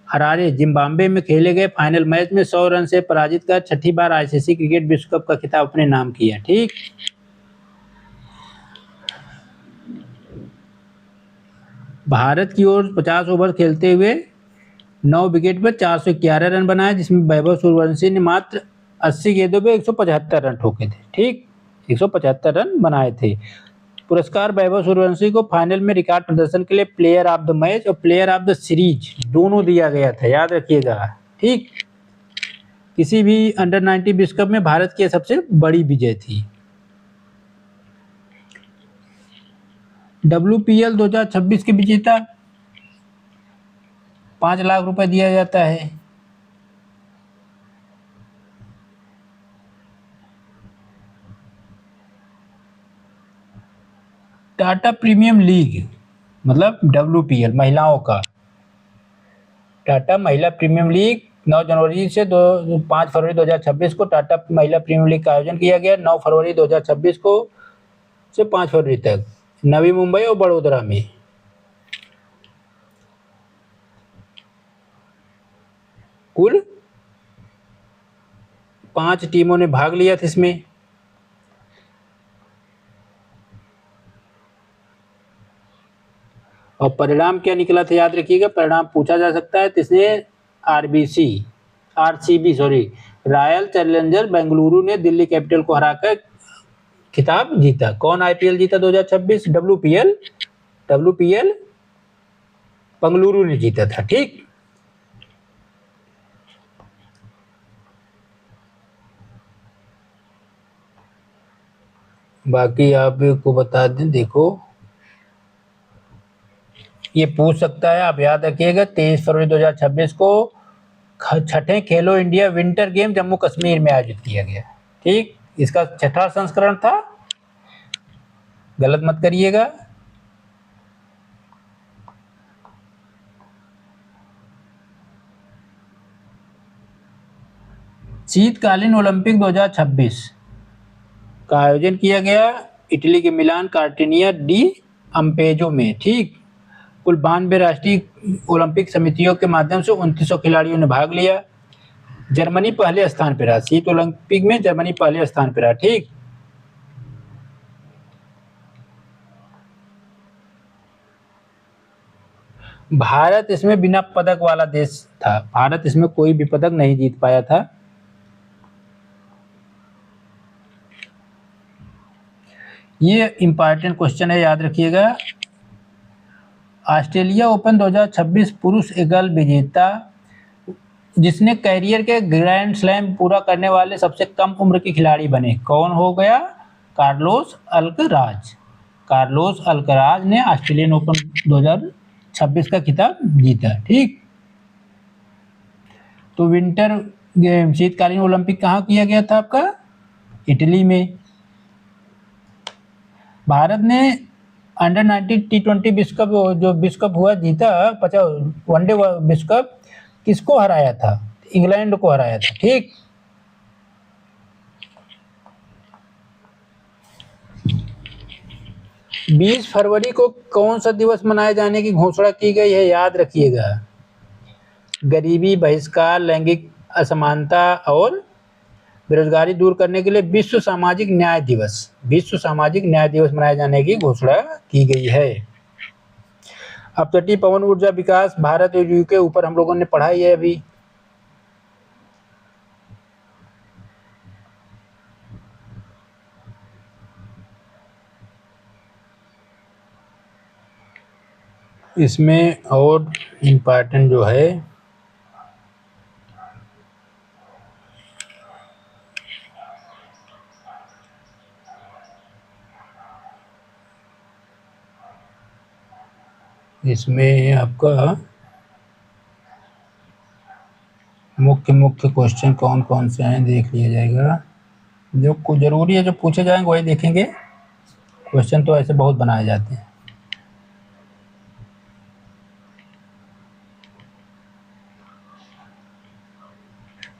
A: हरारे जिम्बाब्वे में खेले गए फाइनल मैच में 100 रन से पराजित कर छठी बार आईसीसी क्रिकेट विश्व कप का खिताब अपने नाम किया। ठीक, भारत की ओर 50 ओवर खेलते हुए 9 विकेट पर 411 रन बनाए, जिसमें वैभव सूर्यवंशी ने मात्र 80 गेंदों पे 175 रन ठोके थे। ठीक, 175 रन बनाए थे। पुरस्कार वैभव सूर्यवंशी को फाइनल में रिकॉर्ड प्रदर्शन के लिए प्लेयर ऑफ द मैच और प्लेयर ऑफ द सीरीज दोनों दिया गया था, याद रखिएगा। ठीक, किसी भी अंडर 90 विश्व कप में भारत की सबसे बड़ी विजय थी। WPL 2026 के विजेता 5 लाख रुपए दिया जाता है। टाटा प्रीमियम लीग मतलब WPL महिलाओं का, टाटा महिला प्रीमियम लीग 9 जनवरी से 5 फरवरी 2026 को टाटा महिला प्रीमियम लीग का आयोजन किया गया। 9 फरवरी 2026 को से 5 फरवरी तक नवी मुंबई और बड़ोदरा में। कुल 5 टीमों ने भाग लिया था इसमें। और परिणाम क्या निकला था, याद रखिएगा। परिणाम पूछा जा सकता है। इसने आरसीबी रॉयल चैलेंजर बेंगलुरु ने दिल्ली कैपिटल को हराकर खिताब जीता। कौन आईपीएल जीता 2026? डब्ल्यूपीएल बेंगलुरु ने जीता था। ठीक, बाकी आपको बता दें, देखो ये पूछ सकता है, आप याद रखिएगा। 23 फरवरी 2026 को छठे खेलो India winter game Jammu Kashmir में आयोजित किया गया। ठीक, इसका 6ठा संस्करण था, गलत मत करिएगा। शीतकालीन ओलंपिक 2026 का आयोजन किया गया इटली के मिलान कार्टिनिया डी अम्पेजो में। ठीक, कुल 92 राष्ट्रीय ओलंपिक समितियों के माध्यम से 2900 खिलाड़ियों ने भाग लिया। जर्मनी पहले स्थान पर रहा, शीत ओलंपिक में जर्मनी पहले स्थान पर रहा। ठीक, भारत इसमें बिना पदक वाला देश था, भारत इसमें कोई भी पदक नहीं जीत पाया था। ये इंपॉर्टेंट क्वेश्चन है, याद रखिएगा। ऑस्ट्रेलिया ओपन 2026 पुरुष एकल विजेता, जिसने कैरियर के ग्रैंड स्लैम पूरा करने वाले सबसे कम उम्र के खिलाड़ी बने, कौन हो गया? Carlos Alcaraz. कार्लोस अल्कराज ने ऑस्ट्रेलियन ओपन 2026 का खिताब जीता। ठीक, तो विंटर गेम शीतकालीन ओलंपिक कहाँ किया गया था आपका? इटली में। भारत ने अंडर 19 T20 विश्व कप, जो विश्व कप हुआ जीता 50 वनडे विश्व कप, किसको हराया था? इंग्लैंड को हराया था। ठीक, बीस फरवरी को कौन सा दिवस मनाए जाने की घोषणा की गई है? याद रखिएगा, गरीबी, बहिष्कार, लैंगिक असमानता और बेरोजगारी दूर करने के लिए विश्व सामाजिक न्याय दिवस, विश्व सामाजिक न्याय दिवस मनाए जाने की घोषणा की गई है। अपतटीय पवन ऊर्जा विकास भारत और यूके ऊपर हम लोगों ने पढ़ा ही है अभी। इसमें और इम्पोर्टेंट जो है, इसमें आपका मुख्य क्वेश्चन कौन कौन से हैं देख लिया जाएगा। जो कुछ जरूरी है जो पूछे जाएंगे वही देखेंगे, क्वेश्चन तो ऐसे बहुत बनाए जाते हैं।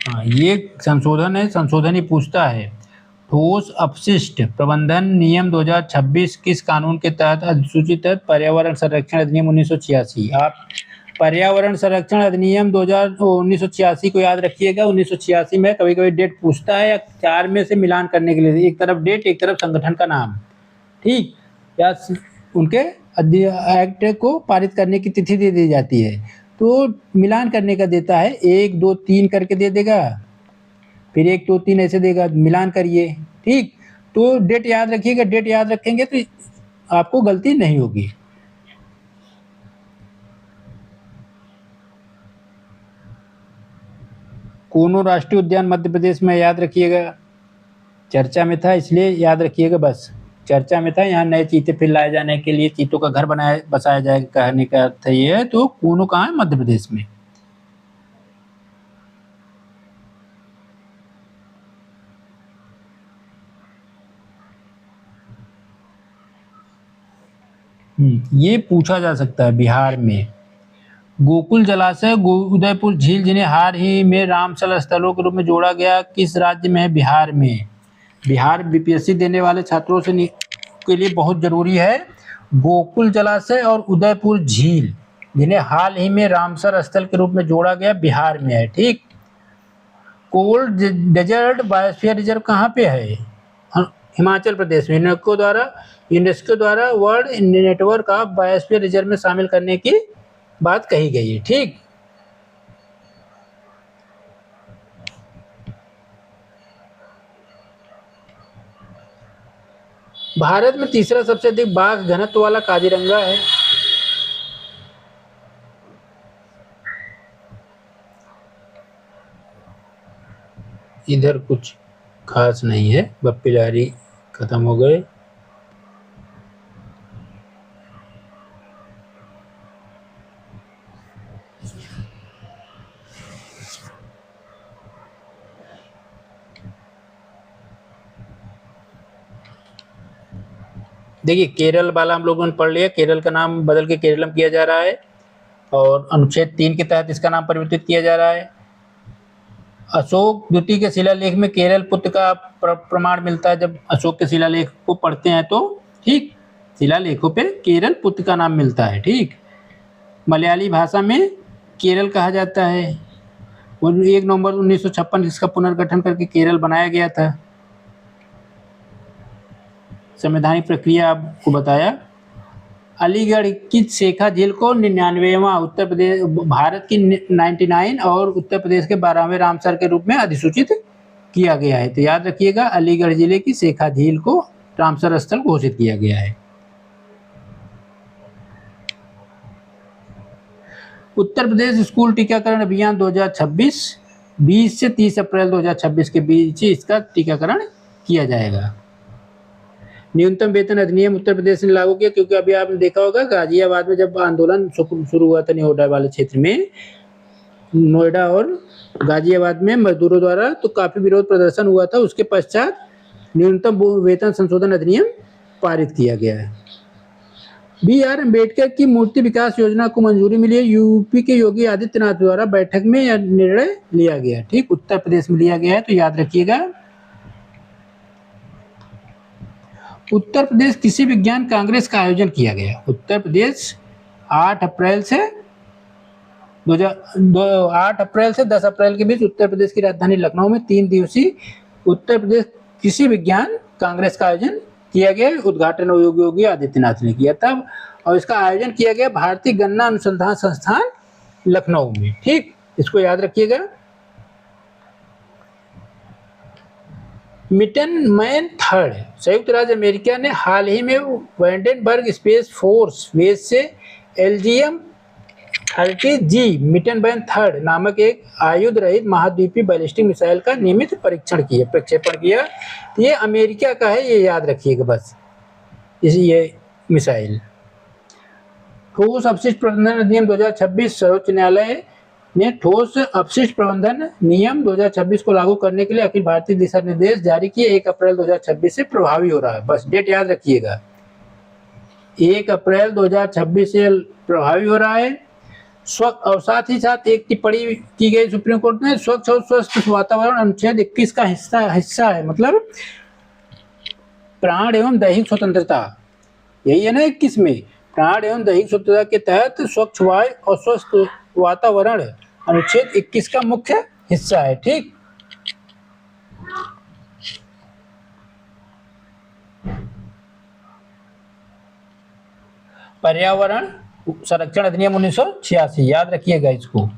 A: हाँ, ये संशोधन है, संशोधन ही पूछता है ठोस अपशिष्ट प्रबंधन नियम 2026 किस कानून के तहत अधिसूचित है? पर्यावरण संरक्षण अधिनियम 1986। आप पर्यावरण संरक्षण अधिनियम 1986 को याद रखिएगा। 1986 में कभी कभी डेट पूछता है, या 4 में से मिलान करने के लिए, एक तरफ डेट एक तरफ संगठन का नाम। ठीक, या उनके एक्ट को पारित करने की तिथि दे दी जाती है, तो मिलान करने का देता है, 1 2 3 करके दे देगा, फिर 1 2 3 ऐसे देगा, मिलान करिए। ठीक, तो डेट याद रखिएगा, डेट याद रखेंगे तो आपको गलती नहीं होगी। कूनो राष्ट्रीय उद्यान मध्य प्रदेश में, याद रखिएगा, चर्चा में था इसलिए याद रखिएगा, बस चर्चा में था। यहाँ नए चीते फिर लाए जाने के लिए चीतों का घर बसाया जाएगा, कहने का अर्थ ये है। तो कूनो कहाँ है? मध्य प्रदेश में। ये पूछा जा सकता है, बिहार में गोकुल जलाशय, उदयपुर झील, जिन्हें हाल ही में रामसल स्थलों के रूप में जोड़ा गया, किस राज्य में है? बिहार में। बिहार बीपीएससी देने वाले छात्रों से के लिए बहुत जरूरी है। गोकुल जलाशय और उदयपुर झील, जिन्हें हाल ही में रामसर स्थल के रूप में जोड़ा गया, बिहार में है। ठीक, कोल्ड डेजर्ट बायोस्फीयर रिजर्व कहाँ पे है? हिमाचल प्रदेश में। यूनेस्को द्वारा world network of biosphere reserve में शामिल करने की बात कही गई है। ठीक, भारत में तीसरा सबसे अधिक बाघ घनत्व वाला काजीरंगा है। इधर कुछ खास नहीं है, बप्पीलारी खत्म हो गए। देखिए, केरल वाला हम लोगों ने पढ़ लिया, केरल का नाम बदल के केरलम किया जा रहा है, और अनुच्छेद 3 के तहत इसका नाम परिवर्तित किया जा रहा है। अशोक द्वितीय के शिलालेख में केरल पुत्र का प्रमाण मिलता है। जब अशोक के शिलालेख को पढ़ते हैं तो ठीक, शिलालेखों पे केरल पुत्र का नाम मिलता है। ठीक, मलयाली भाषा में केरल कहा जाता है। 1 नवंबर 1956 इसका पुनर्गठन करके केरल बनाया गया था। संवैधानिक प्रक्रिया आपको बताया। अलीगढ़ की शेखा झील को 99वां उत्तर प्रदेश भारत की 99 और उत्तर प्रदेश के 12वें रामसर के रूप में अधिसूचित किया गया है। तो याद रखिएगा, अलीगढ़ जिले की शेखा झील को रामसर स्थल घोषित किया गया है। उत्तर प्रदेश स्कूल टीकाकरण अभियान 2026 20 से 30 अप्रैल 2026 के बीच इसका टीकाकरण किया जाएगा। न्यूनतम वेतन अधिनियम उत्तर प्रदेश ने लागू किया, क्योंकि अभी आपने देखा होगा गाजियाबाद में जब आंदोलन शुरू हुआ था नोएडा वाले क्षेत्र में, नोएडा और गाजियाबाद में मजदूरों द्वारा तो काफी विरोध प्रदर्शन हुआ था। उसके पश्चात न्यूनतम वेतन संशोधन अधिनियम पारित किया गया है। BR अम्बेडकर की मूर्ति विकास योजना को मंजूरी मिली है। यूपी के योगी आदित्यनाथ द्वारा बैठक में यह निर्णय लिया गया, ठीक उत्तर प्रदेश में लिया गया है, तो याद रखिएगा। उत्तर प्रदेश कृषि विज्ञान कांग्रेस का आयोजन किया गया। उत्तर प्रदेश 8 अप्रैल से 10 अप्रैल के बीच उत्तर प्रदेश की राजधानी लखनऊ में 3 दिवसीय उत्तर प्रदेश कृषि विज्ञान कांग्रेस का आयोजन किया गया। उद्घाटन योगी आदित्यनाथ ने किया था और इसका आयोजन किया गया भारतीय गन्ना अनुसंधान संस्थान लखनऊ में, ठीक, इसको याद रखिएगा। मिटन मैन थर्ड, संयुक्त राज्य अमेरिका ने हाल ही में वैंडेनबर्ग स्पेस फोर्स बेस से LGM-30G मिटन मैन थर्ड नामक एक आयुध रहित महाद्वीपीय बैलिस्टिक मिसाइल का नियमित प्रक्षेपण किया। ये अमेरिका का है, ये याद रखिएगा बस। ये मिसाइल ठोस अपशिष्ट प्रबंधन अधिनियम 2026 सर्वोच्च न्यायालय ने ठोस अपशिष्ट प्रबंधन नियम 2026 को लागू करने के लिए अखिल भारतीय दिशा निर्देश जारी किए। 1 अप्रैल 2026 से प्रभावी हो रहा है, बस डेट याद रखिएगा, 1 अप्रैल 2026 से प्रभावी हो रहा है। और साथ ही साथ एक टिप्पणी की गई सुप्रीम कोर्ट में, स्वच्छ और स्वस्थ वातावरण अनुच्छेद 21 का हिस्सा है, मतलब प्राण एवं दैहिक स्वतंत्रता, यही है ना 21 में, प्राण एवं दैहिक स्वतंत्रता के तहत स्वच्छ वायु और स्वस्थ वातावरण अनुच्छेद 21 का मुख्य हिस्सा है, ठीक। पर्यावरण संरक्षण अधिनियम 1986, याद रखिएगा इसको।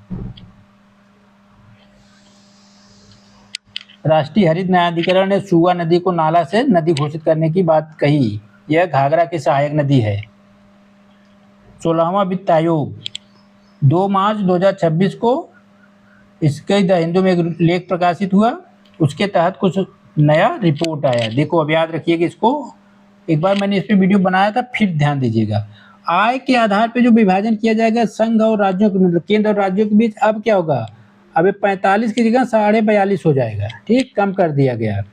A: राष्ट्रीय हरित न्यायाधिकरण ने सुगा नदी को नाला से नदी घोषित करने की बात कही। यह घाघरा की सहायक नदी है। 16वां वित्त आयोग 2 मार्च 2026 को इसके द हिंदू में एक लेख प्रकाशित हुआ, उसके तहत कुछ नया रिपोर्ट आया। देखो अब याद रखिएगा इसको, एक बार मैंने इस पर वीडियो बनाया था, फिर ध्यान दीजिएगा। आय के आधार पे जो विभाजन किया जाएगा संघ और राज्यों के, मतलब केंद्र और राज्यों के बीच, अब क्या होगा, अब 45 की जगह 42.5 हो जाएगा, ठीक, कम कर दिया गया।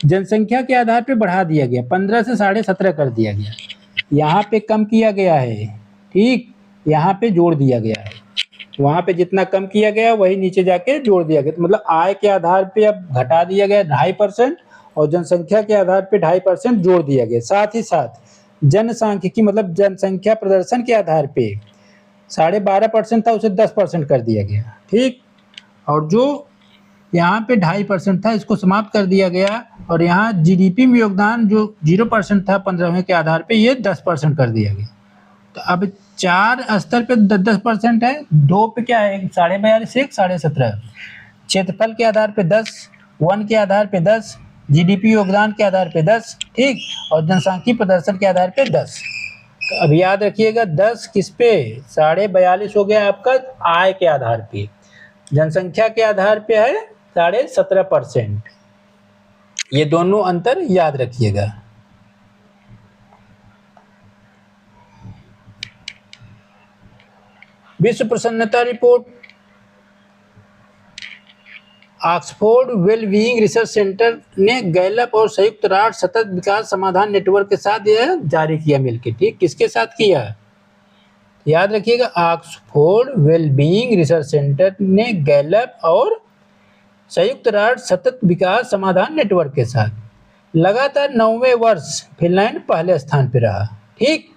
A: जनसंख्या के आधार पे बढ़ा दिया गया, 15 से 17.5 कर दिया गया। यहाँ पे कम किया गया है, ठीक, यहाँ पे जोड़ दिया गया है। वहाँ पे जितना कम किया गया वही नीचे जाके जोड़ दिया गया, तो मतलब आय के आधार पे अब घटा दिया गया 2.5% और जनसंख्या के आधार पे 2.5% जोड़ दिया गया। साथ ही साथ जनसांख्यिकी मतलब जनसंख्या प्रदर्शन के आधार पे 12.5% था, उसे 10% कर दिया गया, ठीक। और जो यहाँ पे 2.5% था इसको समाप्त कर दिया गया और यहाँ GDP में योगदान जो 0% था 15वें के आधार पे, ये 10% कर दिया गया। तो अब 4 स्तर पे 10% है, 2 पे क्या है, 42.5 से 17.5। क्षेत्रफल के आधार पे 10, वन के आधार पे 10, GDP योगदान के आधार पे 10, ठीक, और जनसांख्यिकी प्रदर्शन के आधार पे 10। तो अब याद रखिएगा 10 किस पे, 42.5 हो गया आपका आय के आधार पे, जनसंख्या के आधार पे है 17.5%। ये दोनों अंतर याद रखिएगा। विश्व प्रसन्नता report Oxford wellbeing research centre ने गैलप और संयुक्त राष्ट्र सतत विकास समाधान नेटवर्क के साथ यह जारी किया मिलकर, ठीक, किसके साथ किया, याद रखिएगा, ऑक्सफोर्ड वेलबीइंग रिसर्च सेंटर ने गैलप और संयुक्त राष्ट्र सतत विकास समाधान नेटवर्क के साथ लगातार 9वें वर्ष फिनलैंड पहले स्थान पर रहा, ठीक,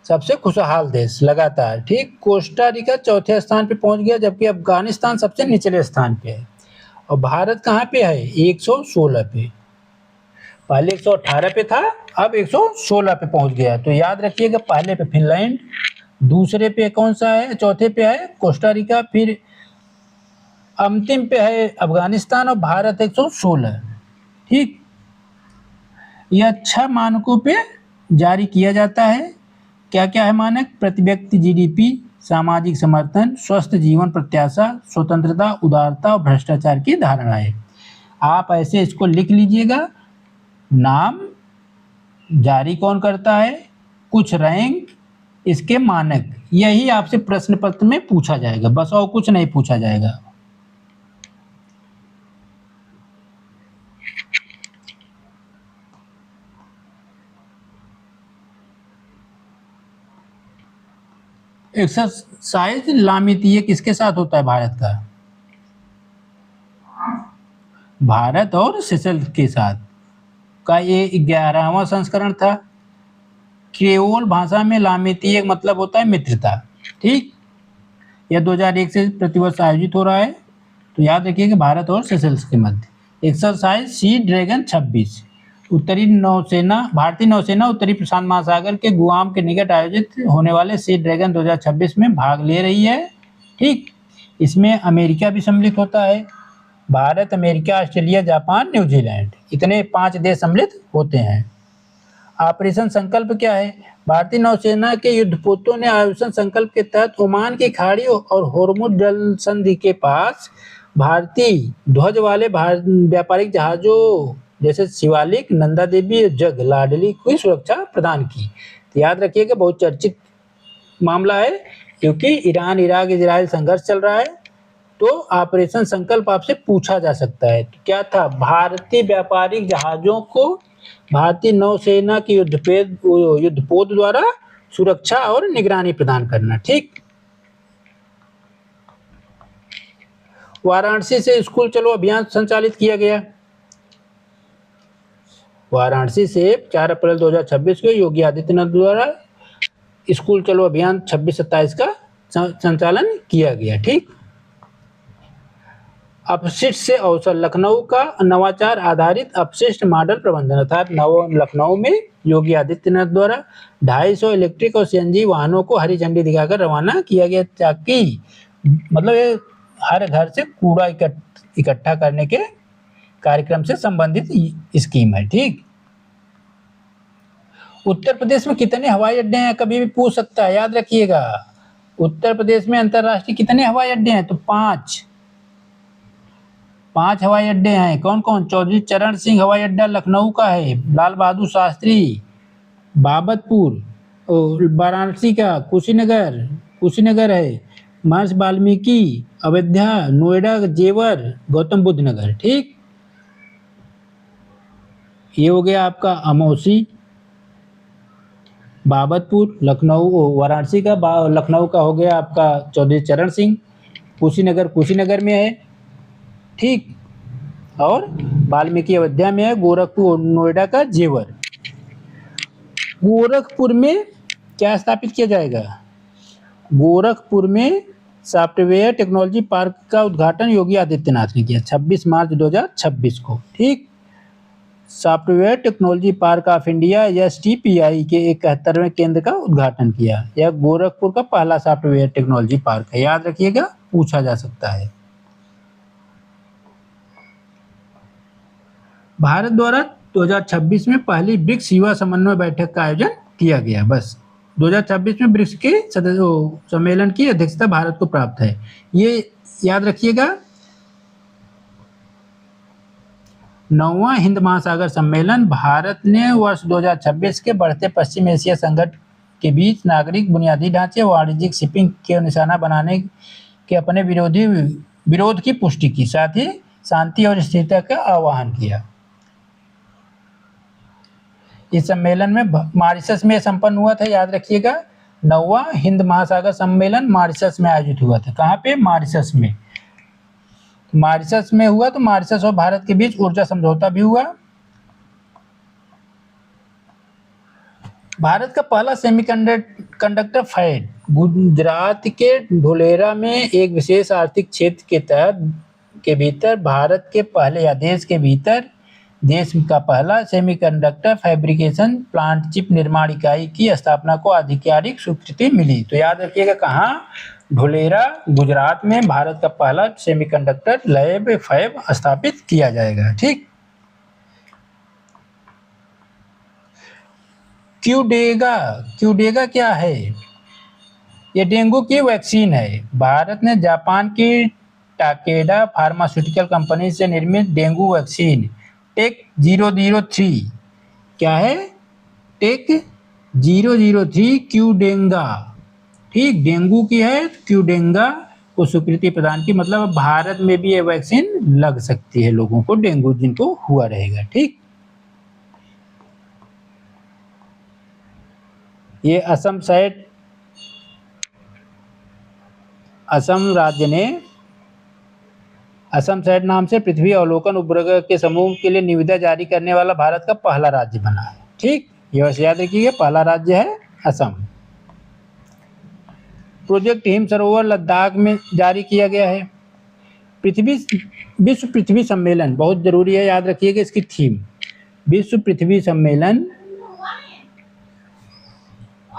A: सबसे खुशहाल देश लगातार, ठीक। कोस्टा रिका चौथे स्थान पे पहुंच गया, जबकि अफगानिस्तान सबसे निचले स्थान पे है। और भारत कहाँ पे है, 116 पे। पहले 118 पे था, अब 116 पे पहुंच गया। तो याद रखिएगा, पहले पे फिनलैंड, दूसरे पे कौन सा है, चौथे पे है कोस्टा रिका, फिर अंतिम पे है अफगानिस्तान और भारत 116। ठीक, यह 6 मानकों पे जारी किया जाता है। क्या क्या है मानक? प्रति व्यक्ति जीडीपी, सामाजिक समर्थन, स्वस्थ जीवन प्रत्याशा, स्वतंत्रता, उदारता और भ्रष्टाचार की धारणाएं। आप ऐसे इसको लिख लीजिएगा। नाम, जारी कौन करता है, कुछ रैंक, इसके मानक। यही आपसे प्रश्न पत्र में पूछा जाएगा, बस और कुछ नहीं पूछा जाएगा। एक्सरसाइज लामितीय किसके साथ होता है भारत का? भारत और सेशल्स के साथ का ये 11वां संस्करण था। क्रेओल भाषा में लामितीय मतलब होता है मित्रता। ठीक, यह 2001 से प्रतिवर्ष आयोजित हो रहा है। तो याद रखिए कि भारत और सेशल्स के मध्य। एक्सरसाइज सी ड्रैगन 26, उत्तरी नौसेना, भारतीय नौसेना उत्तरी प्रशांत महासागर के गुआम के निकट आयोजित होने वाले सी ड्रैगन 2026 में भाग ले रही है। ठीक, इसमें अमेरिका भी सम्मिलित होता है। Bharat, America, Australia, Japan, New Zealand, इतने 5 देश सम्मिलित होते हैं। ऑपरेशन संकल्प क्या है? भारतीय नौसेना के युद्धपोतों ने ऑपरेशन संकल्प के तहत ओमान की खाड़ी और होर्मुज जल संधि के पास भारतीय ध्वज वाले व्यापारिक जहाजों जैसे शिवालिक, नंदा देवी, जग लाडली की सुरक्षा प्रदान की। तो याद रखिएगा, बहुत चर्चित मामला है, क्योंकि ईरान, इराक, इजराइल संघर्ष चल रहा है। तो ऑपरेशन संकल्प आपसे पूछा जा सकता है। तो क्या था? भारतीय व्यापारिक जहाजों को भारतीय नौसेना की युद्धपोत द्वारा सुरक्षा और निगरानी प्रदान करना। ठीक, वाराणसी से स्कूल चलो अभियान संचालित किया गया। वाराणसी से 4 अप्रैल 2026 को योगी आदित्यनाथ द्वारा स्कूल चलो अभियान 26-27 का संचालन किया गया। ठीक, अपशिष्ट से अवसर, लखनऊ का नवाचार आधारित अपशिष्ट मॉडल प्रबंधन, अर्थात लखनऊ में योगी आदित्यनाथ द्वारा 250 इलेक्ट्रिक और सीएनजी वाहनों को हरी झंडी दिखाकर रवाना किया गया, ताकि मतलब ये हर घर से कूड़ा इकट्ठा करने के कार्यक्रम से संबंधित स्कीम है। ठीक, उत्तर प्रदेश में कितने हवाई अड्डे हैं? कभी भी पूछ सकता है, याद रखिएगा। उत्तर प्रदेश में अंतरराष्ट्रीय कितने हवाई अड्डे हैं? तो 5 हवाई अड्डे हैं। कौन कौन? चौधरी चरण सिंह हवाई अड्डा लखनऊ का है, लाल बहादुर शास्त्री बाबतपुर, और वाराणसी का कुशीनगर है, महर्षि वाल्मीकि अयोध्या, नोएडा जेवर, गौतम बुद्ध नगर। ठीक, ये हो गया आपका अमौसी, बाबतपुर, लखनऊ, वाराणसी का, लखनऊ का हो गया आपका चौधरी चरण सिंह, कुशीनगर में है। ठीक, और वाल्मीकि अयोध्या में है, गोरखपुर, नोएडा का जेवर। गोरखपुर में क्या स्थापित किया जाएगा? गोरखपुर में सॉफ्टवेयर टेक्नोलॉजी पार्क का उद्घाटन योगी आदित्यनाथ ने किया 26 मार्च 2026 को। ठीक, software technology park of India STPI के 71वें केंद्र का उद्घाटन किया। यह गोरखपुर का पहला सॉफ्टवेयर टेक्नोलॉजी पार्क है, याद रखिएगा, पूछा जा सकता है। भारत द्वारा 2026 में पहली ब्रिक्स युवा समन्वय बैठक का आयोजन किया गया। बस 2026 में ब्रिक्स के सम्मेलन की अध्यक्षता भारत को प्राप्त है। ये याद रखिएगा। 9वां हिंद महासागर सम्मेलन, भारत ने वर्ष 2026 के बढ़ते पश्चिम एशिया संकट के बीच नागरिक बुनियादी ढांचे, वाणिज्यिक शिपिंग के निशाना बनाने के अपने विरोध की पुष्टि की, साथ ही शांति और स्थिरता का आह्वान किया। इस सम्मेलन में मॉरिशस में संपन्न हुआ था, याद रखिएगा। 9वां हिंद महासागर सम्मेलन मॉरिशस में आयोजित हुआ था। कहाँ पे? मॉरिशस में। मॉरिशस में हुआ, तो मॉरिशस और भारत के बीच ऊर्जा समझौता भी हुआ। भारत का पहला सेमीकंडक्टर फैक्ट्री गुजरात के धोलेरा में एक विशेष आर्थिक क्षेत्र के भीतर भारत के पहले आदेश के भीतर देश का पहला सेमीकंडक्टर फैब्रिकेशन प्लांट चिप निर्माण इकाई की स्थापना को आधिकारिक स्वीकृति मिली। तो याद रखिएगा कहाँ, ढोलेरा गुजरात में भारत का पहला सेमीकंडक्टर लैब फैब स्थापित किया जाएगा। ठीक, क्यूडेगा, क्यूडेगा क्या है? ये डेंगू की वैक्सीन है। भारत ने जापान की टाकेडा फार्मास्यूटिकल कंपनी से निर्मित डेंगू वैक्सीन टेक 003, क्या है? टेक 003 क्यूडेंगा, ठीक, डेंगू की है, क्यूडेंगा को स्वीकृति प्रदान की। मतलब भारत में भी ये वैक्सीन लग सकती है लोगों को, डेंगू जिनको हुआ रहेगा। ठीक, ये असम राज्य ने असम सैट नाम से पृथ्वी अवलोकन उपग्रह के समूह के लिए निविदा जारी करने वाला भारत का पहला राज्य बना है। ठीक, ये बस याद रखिए, पहला राज्य है असम। प्रोजेक्ट हिम सरोवर लद्दाख में जारी किया गया है। विश्व पृथ्वी सम्मेलन बहुत जरूरी है, याद रखिएगा इसकी थीम। विश्व पृथ्वी सम्मेलन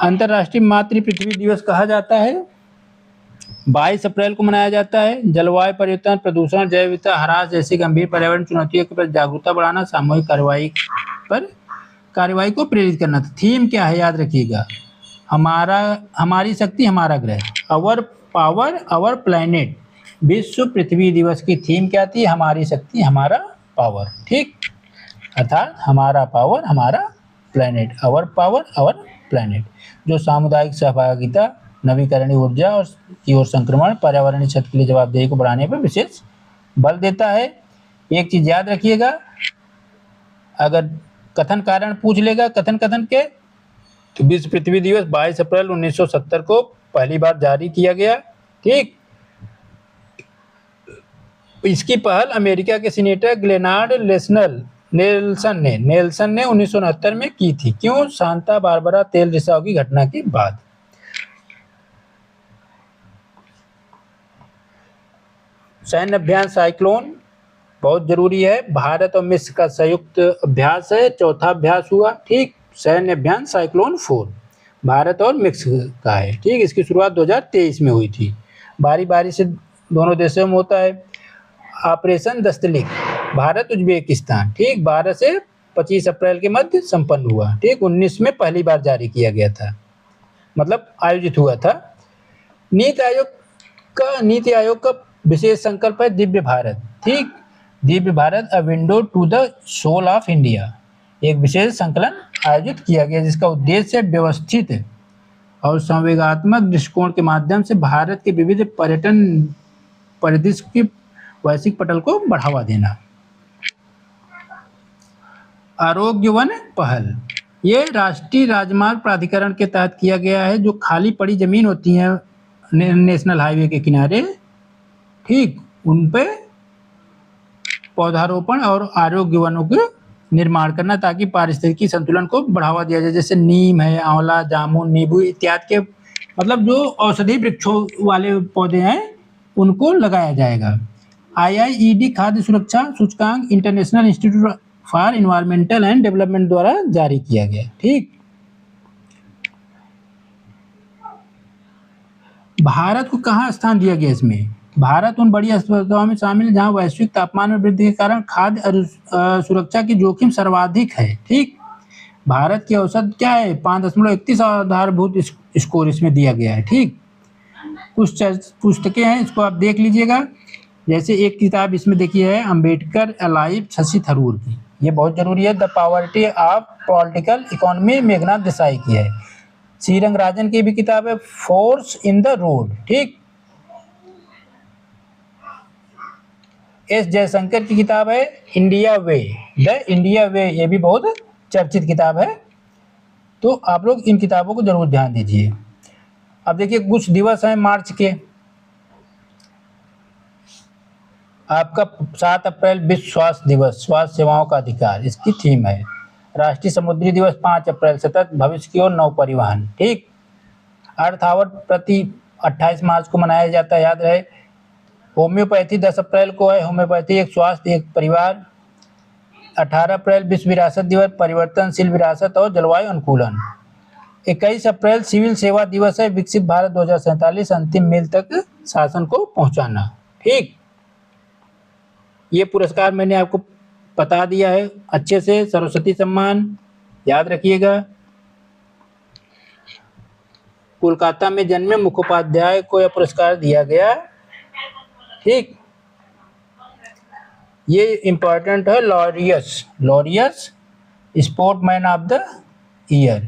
A: अंतर्राष्ट्रीय मातृ पृथ्वी दिवस कहा जाता है, 22 अप्रैल को मनाया जाता है। जलवायु परिवर्तन, प्रदूषण, जैव विविधता ह्रास जैसी गंभीर पर्यावरण चुनौतियों के प्रति जागरूकता बढ़ाना, सामूहिक कार्रवाई को प्रेरित करना। थीम क्या है याद रखिएगा, हमारी शक्ति हमारा ग्रह, अवर पावर अवर प्लैनेट। विश्व पृथ्वी दिवस की थीम क्या थी? हमारी शक्ति हमारा पावर। ठीक, अर्थात हमारा पावर हमारा प्लैनेट, अवर पावर अवर प्लैनेट, जो सामुदायिक सहभागिता, नवीकरणीय ऊर्जा और की ओर संक्रमण, पर्यावरणीय क्षति के लिए जवाबदेही को बढ़ाने पर विशेष बल देता है। एक चीज याद रखिएगा, अगर कथन कारण पूछ लेगा कथन के, तो विश्व पृथ्वी दिवस 22 अप्रैल 1970 को पहली बार जारी किया गया। ठीक, इसकी पहल अमेरिका के सीनेटर ग्लेनार्ड नेल्सन ने 1969 में की थी। क्यों? सांता बारबरा तेल रिसाव की घटना के बाद। सैन्य अभ्यास साइक्लोन बहुत जरूरी है, भारत और मिस्र का संयुक्त अभ्यास है, चौथा अभ्यास हुआ। ठीक, सैन्य अभ्यास साइक्लोन 4 भारत और मिस्र का है। ठीक, इसकी शुरुआत 2023 में हुई थी, बारी बारी से दोनों देशों में होता है। ऑपरेशन दस्तलिक भारत उज्बेकिस्तान, ठीक, 12 से 25 अप्रैल के मध्य संपन्न हुआ। ठीक, 19 में पहली बार जारी किया गया था, मतलब आयोजित हुआ था। नीति आयोग का विशेष संकल्प है दिव्य भारत। ठीक, Divya Bharat a window to the soul of India, एक विशेष संकलन आयोजित किया गया जिसका उद्देश्य व्यवस्थित और संवेगात्मक दृष्टिकोण के माध्यम से भारत के विविध पर्यटन परिदृश्य की वैश्विक पटल को बढ़ावा देना। आरोग्य वन पहल, ये राष्ट्रीय राजमार्ग प्राधिकरण के तहत किया गया है। जो खाली पड़ी जमीन होती है नेशनल हाईवे के किनारे, ठीक, उन पे पौधारोपण और आरोग्य वनों के निर्माण करना, ताकि पारिस्थितिकी संतुलन को बढ़ावा दिया जाए। जैसे नीम है, आंवला, जामुन, नींबू इत्यादि के, मतलब जो औषधि वृक्षों वाले पौधे हैं उनको लगाया जाएगा। IIED खाद्य सुरक्षा सूचकांक international institute for environmental and development द्वारा जारी किया गया। ठीक, भारत को कहाँ स्थान दिया गया इसमें? भारत उन बड़ी अर्थव्यवस्थाओं में शामिल है जहाँ वैश्विक तापमान में वृद्धि के कारण खाद्य सुरक्षा की जोखिम सर्वाधिक है। ठीक, भारत की औसत क्या है? 5.31 आधारभूत स्कोर इसमें दिया गया है। ठीक, कुछ पुस्तकें हैं, इसको आप देख लीजिएगा। जैसे एक किताब इसमें देखिए है अंबेडकर अलाइव, शशि थरूर की, ये बहुत जरूरी है। The poverty of political economy Meghnath Desai की है। सी रंगराजन की भी किताब है फोर्स इन द रोड। ठीक, एस जयशंकर की किताब है इंडिया वे, द इंडिया वे, ये भी बहुत चर्चित किताब है। तो आप लोग इन किताबों को जरूर ध्यान दीजिए। अब देखिए कुछ दिवस हैं मार्च के। आपका 7 अप्रैल विश्व स्वास्थ्य दिवस, स्वास्थ्य सेवाओं का अधिकार, इसकी थीम है। राष्ट्रीय समुद्री दिवस 5 अप्रैल, सतत भविष्य की ओर नौ परिवहन। ठीक, अर्थ आवर प्रति 28 मार्च को मनाया जाता है, याद रहे। होम्योपैथी 10 अप्रैल को है। होम्योपैथी एक स्वास्थ्य एक परिवार। 18 अप्रैल विश्व विरासत दिवस, परिवर्तनशील विरासत और जलवायु अनुकूलन। 21 अप्रैल सिविल सेवा दिवस है, विकसित भारत 2047 अंतिम मील तक शासन को पहुंचाना। ठीक, ये पुरस्कार मैंने आपको बता दिया है अच्छे से। सरस्वती सम्मान याद रखिएगा। कोलकाता में जन्मे मुखोपाध्याय को यह पुरस्कार दिया गया। ठीक, ये इंपॉर्टेंट है। Laureus sportsman of the year.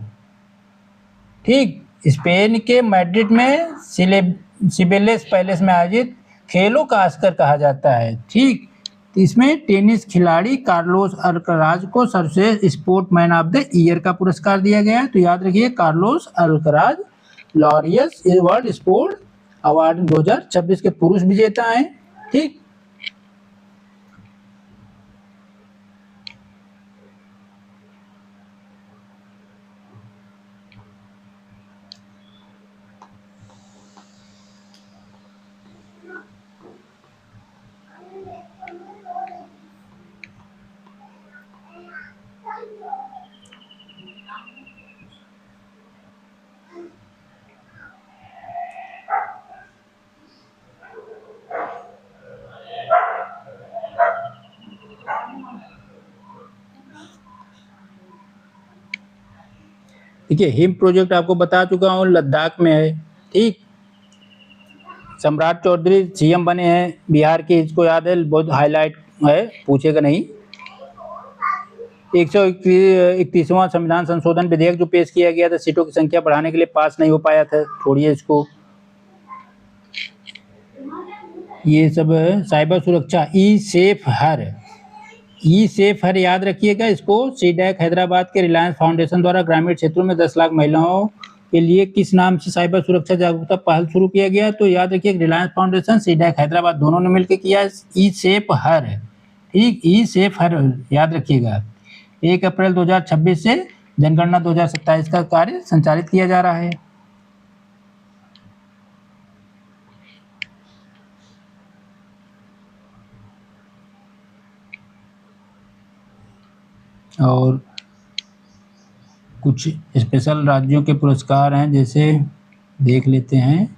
A: ठीक, स्पेन के मैड्रिड में सिबेलेस पैलेस में आयोजित खेलों का ऑस्कर कहा जाता है। ठीक, इसमें टेनिस खिलाड़ी कार्लोस अल्कराज को सर्वश्रेष्ठ स्पोर्टमैन ऑफ द ईयर का पुरस्कार दिया गया है। तो याद रखिए, Carlos Alcaraz Laureus world sport award 2026 के पुरुष विजेता हैं। ठीक, देखिए हिम प्रोजेक्ट आपको बता चुका हूँ, लद्दाख में है। ठीक, सम्राट चौधरी सीएम बने हैं बिहार के, इसको याद है, बहुत हाईलाइट है, पूछेगा नहीं। 131वां संविधान संशोधन विधेयक जो पेश किया गया था, सीटों की संख्या बढ़ाने के लिए, पास नहीं हो पाया था, छोड़िए इसको। ये सब साइबर सुरक्षा, ई सेफ हर याद रखिएगा इसको। सीडैक हैदराबाद के रिलायंस फाउंडेशन द्वारा ग्रामीण क्षेत्रों में 10 लाख महिलाओं के लिए किस नाम से साइबर सुरक्षा जागरूकता पहल शुरू किया गया? तो याद रखिए, रिलायंस फाउंडेशन, सीडैक हैदराबाद दोनों ने मिलकर किया है। ई सेफ हर, ठीक, ई सेफ हर याद रखिएगा। 1 अप्रैल 2026 से जनगणना 2027 का कार्य संचालित किया जा रहा है। और कुछ स्पेशल राज्यों के पुरस्कार हैं, जैसे देख लेते हैं।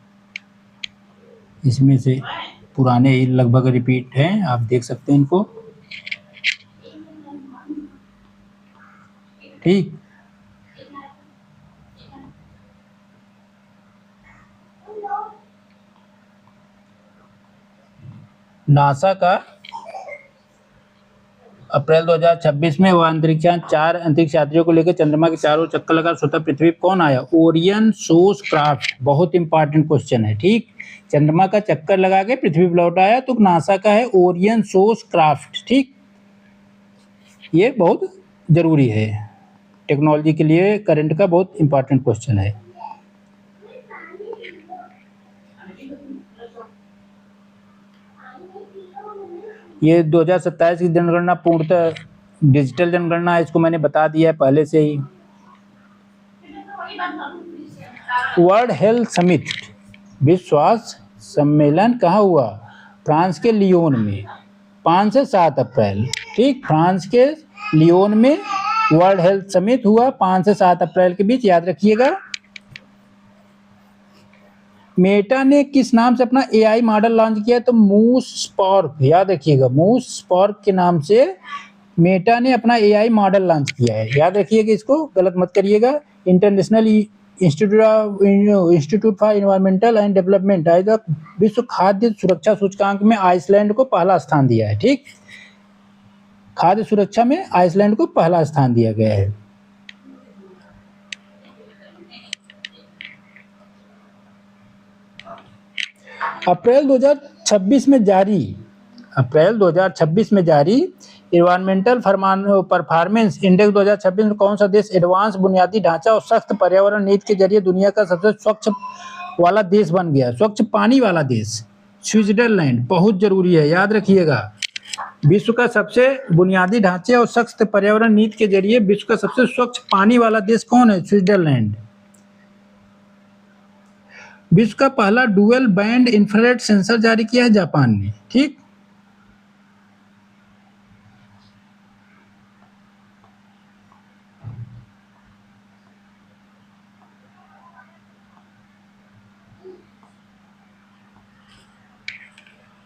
A: इसमें से पुराने ही लगभग रिपीट हैं, आप देख सकते हैं इनको। ठीक, नासा का अप्रैल 2026 में वह अंतरिक्षयान 4 अंतरिक्ष यात्रियों को लेकर चंद्रमा के चारों चक्कर लगा स्वतः पृथ्वी पर कौन आया? ओरियन सोस क्राफ्ट, बहुत इंपॉर्टेंट क्वेश्चन है। ठीक, चंद्रमा का चक्कर लगा के पृथ्वी पर लौट आया, तो नासा का है ओरियन सोस क्राफ्ट। ठीक, ये बहुत जरूरी है टेक्नोलॉजी के लिए, करंट का बहुत इंपॉर्टेंट क्वेश्चन है। ये 2027 की जनगणना पूर्णतः डिजिटल जनगणना है, इसको मैंने बता दिया है पहले से ही। वर्ल्ड हेल्थ समिट, विश्व स्वास्थ्य सम्मेलन कहाँ हुआ? फ्रांस के लियोन में, 5 से 7 अप्रैल। ठीक, फ्रांस के लियोन में वर्ल्ड हेल्थ समिट हुआ 5 से 7 अप्रैल के बीच, याद रखिएगा। मेटा ने किस नाम से अपना एआई मॉडल लॉन्च किया? तो मूस स्पार्क, याद रखिएगा, मूस स्पार्क के नाम से मेटा ने अपना एआई मॉडल लॉन्च किया है, याद रखिएगा, इसको गलत मत करिएगा। International institute for environmental and development विश्व खाद्य सुरक्षा सूचकांक में आइसलैंड को पहला स्थान दिया है। ठीक, खाद्य सुरक्षा में आइसलैंड को पहला स्थान दिया गया है। अप्रैल 2026 में जारी इन्वायरमेंटल परफॉर्मेंस इंडेक्स 2026 में कौन सा देश एडवांस बुनियादी ढांचा और सख्त पर्यावरण नीति के जरिए दुनिया का सबसे स्वच्छ वाला देश बन गया? स्वच्छ पानी वाला देश स्विट्जरलैंड, बहुत जरूरी है, याद रखिएगा। विश्व का सबसे बुनियादी ढांचे और सख्त पर्यावरण नीति के जरिए विश्व का सबसे स्वच्छ पानी वाला देश कौन है? स्विट्जरलैंड। विश्व का पहला डुअल बैंड इंफ्रारेड सेंसर जारी किया है जापान ने। ठीक,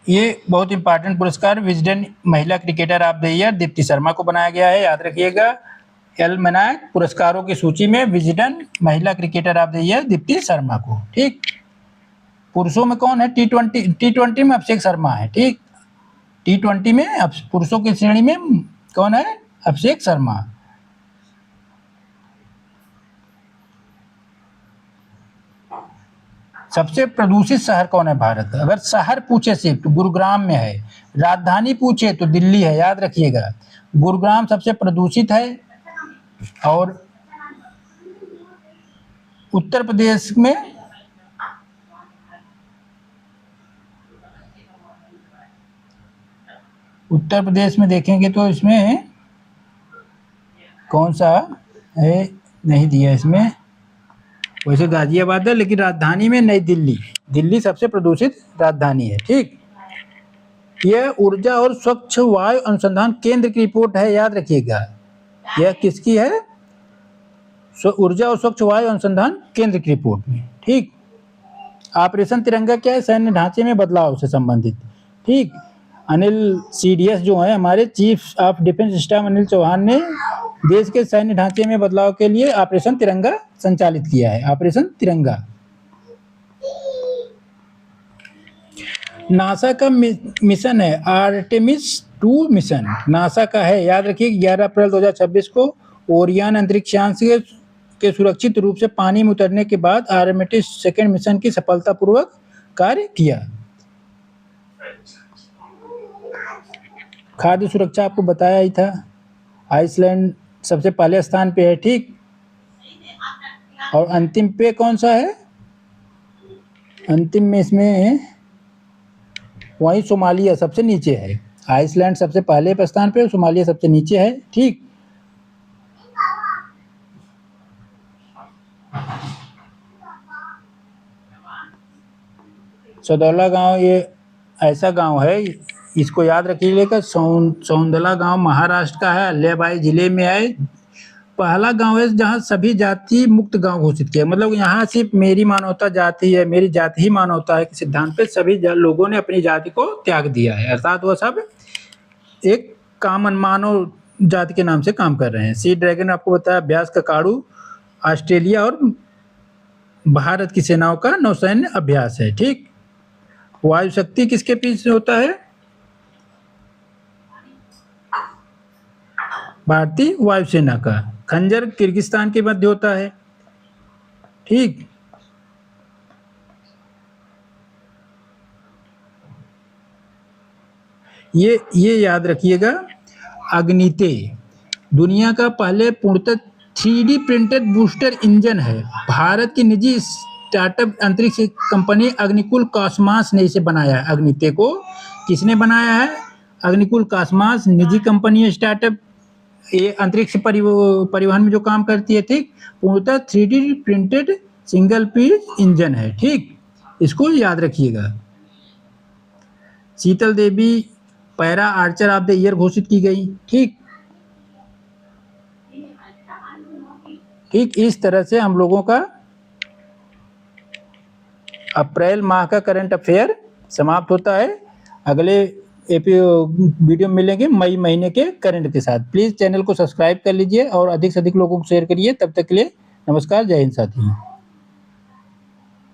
A: ये बहुत इंपॉर्टेंट पुरस्कार विजडन महिला cricketer of the year Deepti Sharma को बनाया गया है, याद रखिएगा। एल्मनाक पुरस्कारों की सूची में विजडन महिला cricketer of the year Deepti Sharma को, ठीक। पुरुषों में कौन है? टी20 में अभिषेक शर्मा है, ठीक। टी20 में पुरुषों की श्रेणी में कौन है? अभिषेक शर्मा। सबसे प्रदूषित शहर कौन है भारत का? अगर शहर पूछे सिर्फ तो गुरुग्राम में है, राजधानी पूछे तो दिल्ली है, याद रखिएगा। गुरुग्राम सबसे प्रदूषित है। और उत्तर प्रदेश में देखेंगे तो इसमें कौन सा है, नहीं दिया इसमें। वैसे गाजियाबाद है, लेकिन राजधानी में नई दिल्ली सबसे प्रदूषित राजधानी है, ठीक। यह ऊर्जा और स्वच्छ वायु अनुसंधान केंद्र की रिपोर्ट है, याद रखिएगा। यह किसकी है? ऊर्जा और स्वच्छ वायु अनुसंधान केंद्र की रिपोर्ट में, ठीक। ऑपरेशन तिरंगा क्या है? सैन्य ढांचे में बदलाव से संबंधित, ठीक। अनिल सीडीएस जो है हमारे chief of defence staff Anil Chauhan ने देश के सैन्य ढांचे में बदलाव के लिए ऑपरेशन तिरंगा संचालित किया है, ऑपरेशन तिरंगा। नासा का मिशन है आर्टेमिस 2 मिशन, नासा का है, याद रखिए। 11 अप्रैल 2026 को ओरियन अंतरिक्ष यान के सुरक्षित रूप से पानी में उतरने के बाद आर्टेमिस 2 मिशन की सफलतापूर्वक कार्य किया। खाद्य सुरक्षा आपको बताया ही था, आइसलैंड सबसे पहले स्थान पे है, ठीक। और अंतिम पे कौन सा है? अंतिम में इसमें वही सोमालिया सबसे नीचे है। आइसलैंड सबसे पहले स्थान पे, सोमालिया सबसे नीचे है, ठीक। सदौला गांव ये ऐसा गांव है, इसको याद रखिएगा। सौंदला गांव महाराष्ट्र का है, अल्हाबाद जिले में है। पहला गांव है जहां सभी जाति मुक्त गांव घोषित किया, मतलब यहाँ सिर्फ मेरी मानवता जाति है, मेरी जाति ही मानवता है के सिद्धांत पे सभी लोगों ने अपनी जाति को त्याग दिया है, अर्थात वह सब एक कॉमन मानव जाति के नाम से काम कर रहे हैं। सी ड्रैगन आपको बताया अभ्यास का काड़ू ऑस्ट्रेलिया और भारत की सेनाओं का नौसैन्य अभ्यास है, ठीक। वायु शक्ति किसके पीछे होता है? भारतीय वायुसेना का। खंजर किर्गिस्तान के मध्य होता है, ठीक। ये याद रखिएगा। अग्निते दुनिया का पहले पूर्णतः 3D प्रिंटेड बूस्टर इंजन है। भारत की निजी स्टार्टअप अंतरिक्ष कंपनी अग्निकुल कॉस्मॉस ने इसे बनाया है। अग्निते को किसने बनाया है? अग्निकुल कॉस्मॉस निजी कंपनी है, स्टार्टअप, ये अंतरिक्ष परिवहन में जो काम करती है, ठीक। पूर्णतः 3D printed single piece engine है, ठीक। इसको याद रखिएगा। Sheetal Devi para archer of the year घोषित की गई, ठीक। इस तरह से हम लोगों का अप्रैल माह का करंट अफेयर समाप्त होता है। अगले वीडियो में मिलेंगे मई महीने के करंट के साथ। प्लीज़ चैनल को सब्सक्राइब कर लीजिए और अधिक से अधिक लोगों को शेयर करिए। तब तक के लिए नमस्कार, जय हिंद साथियों।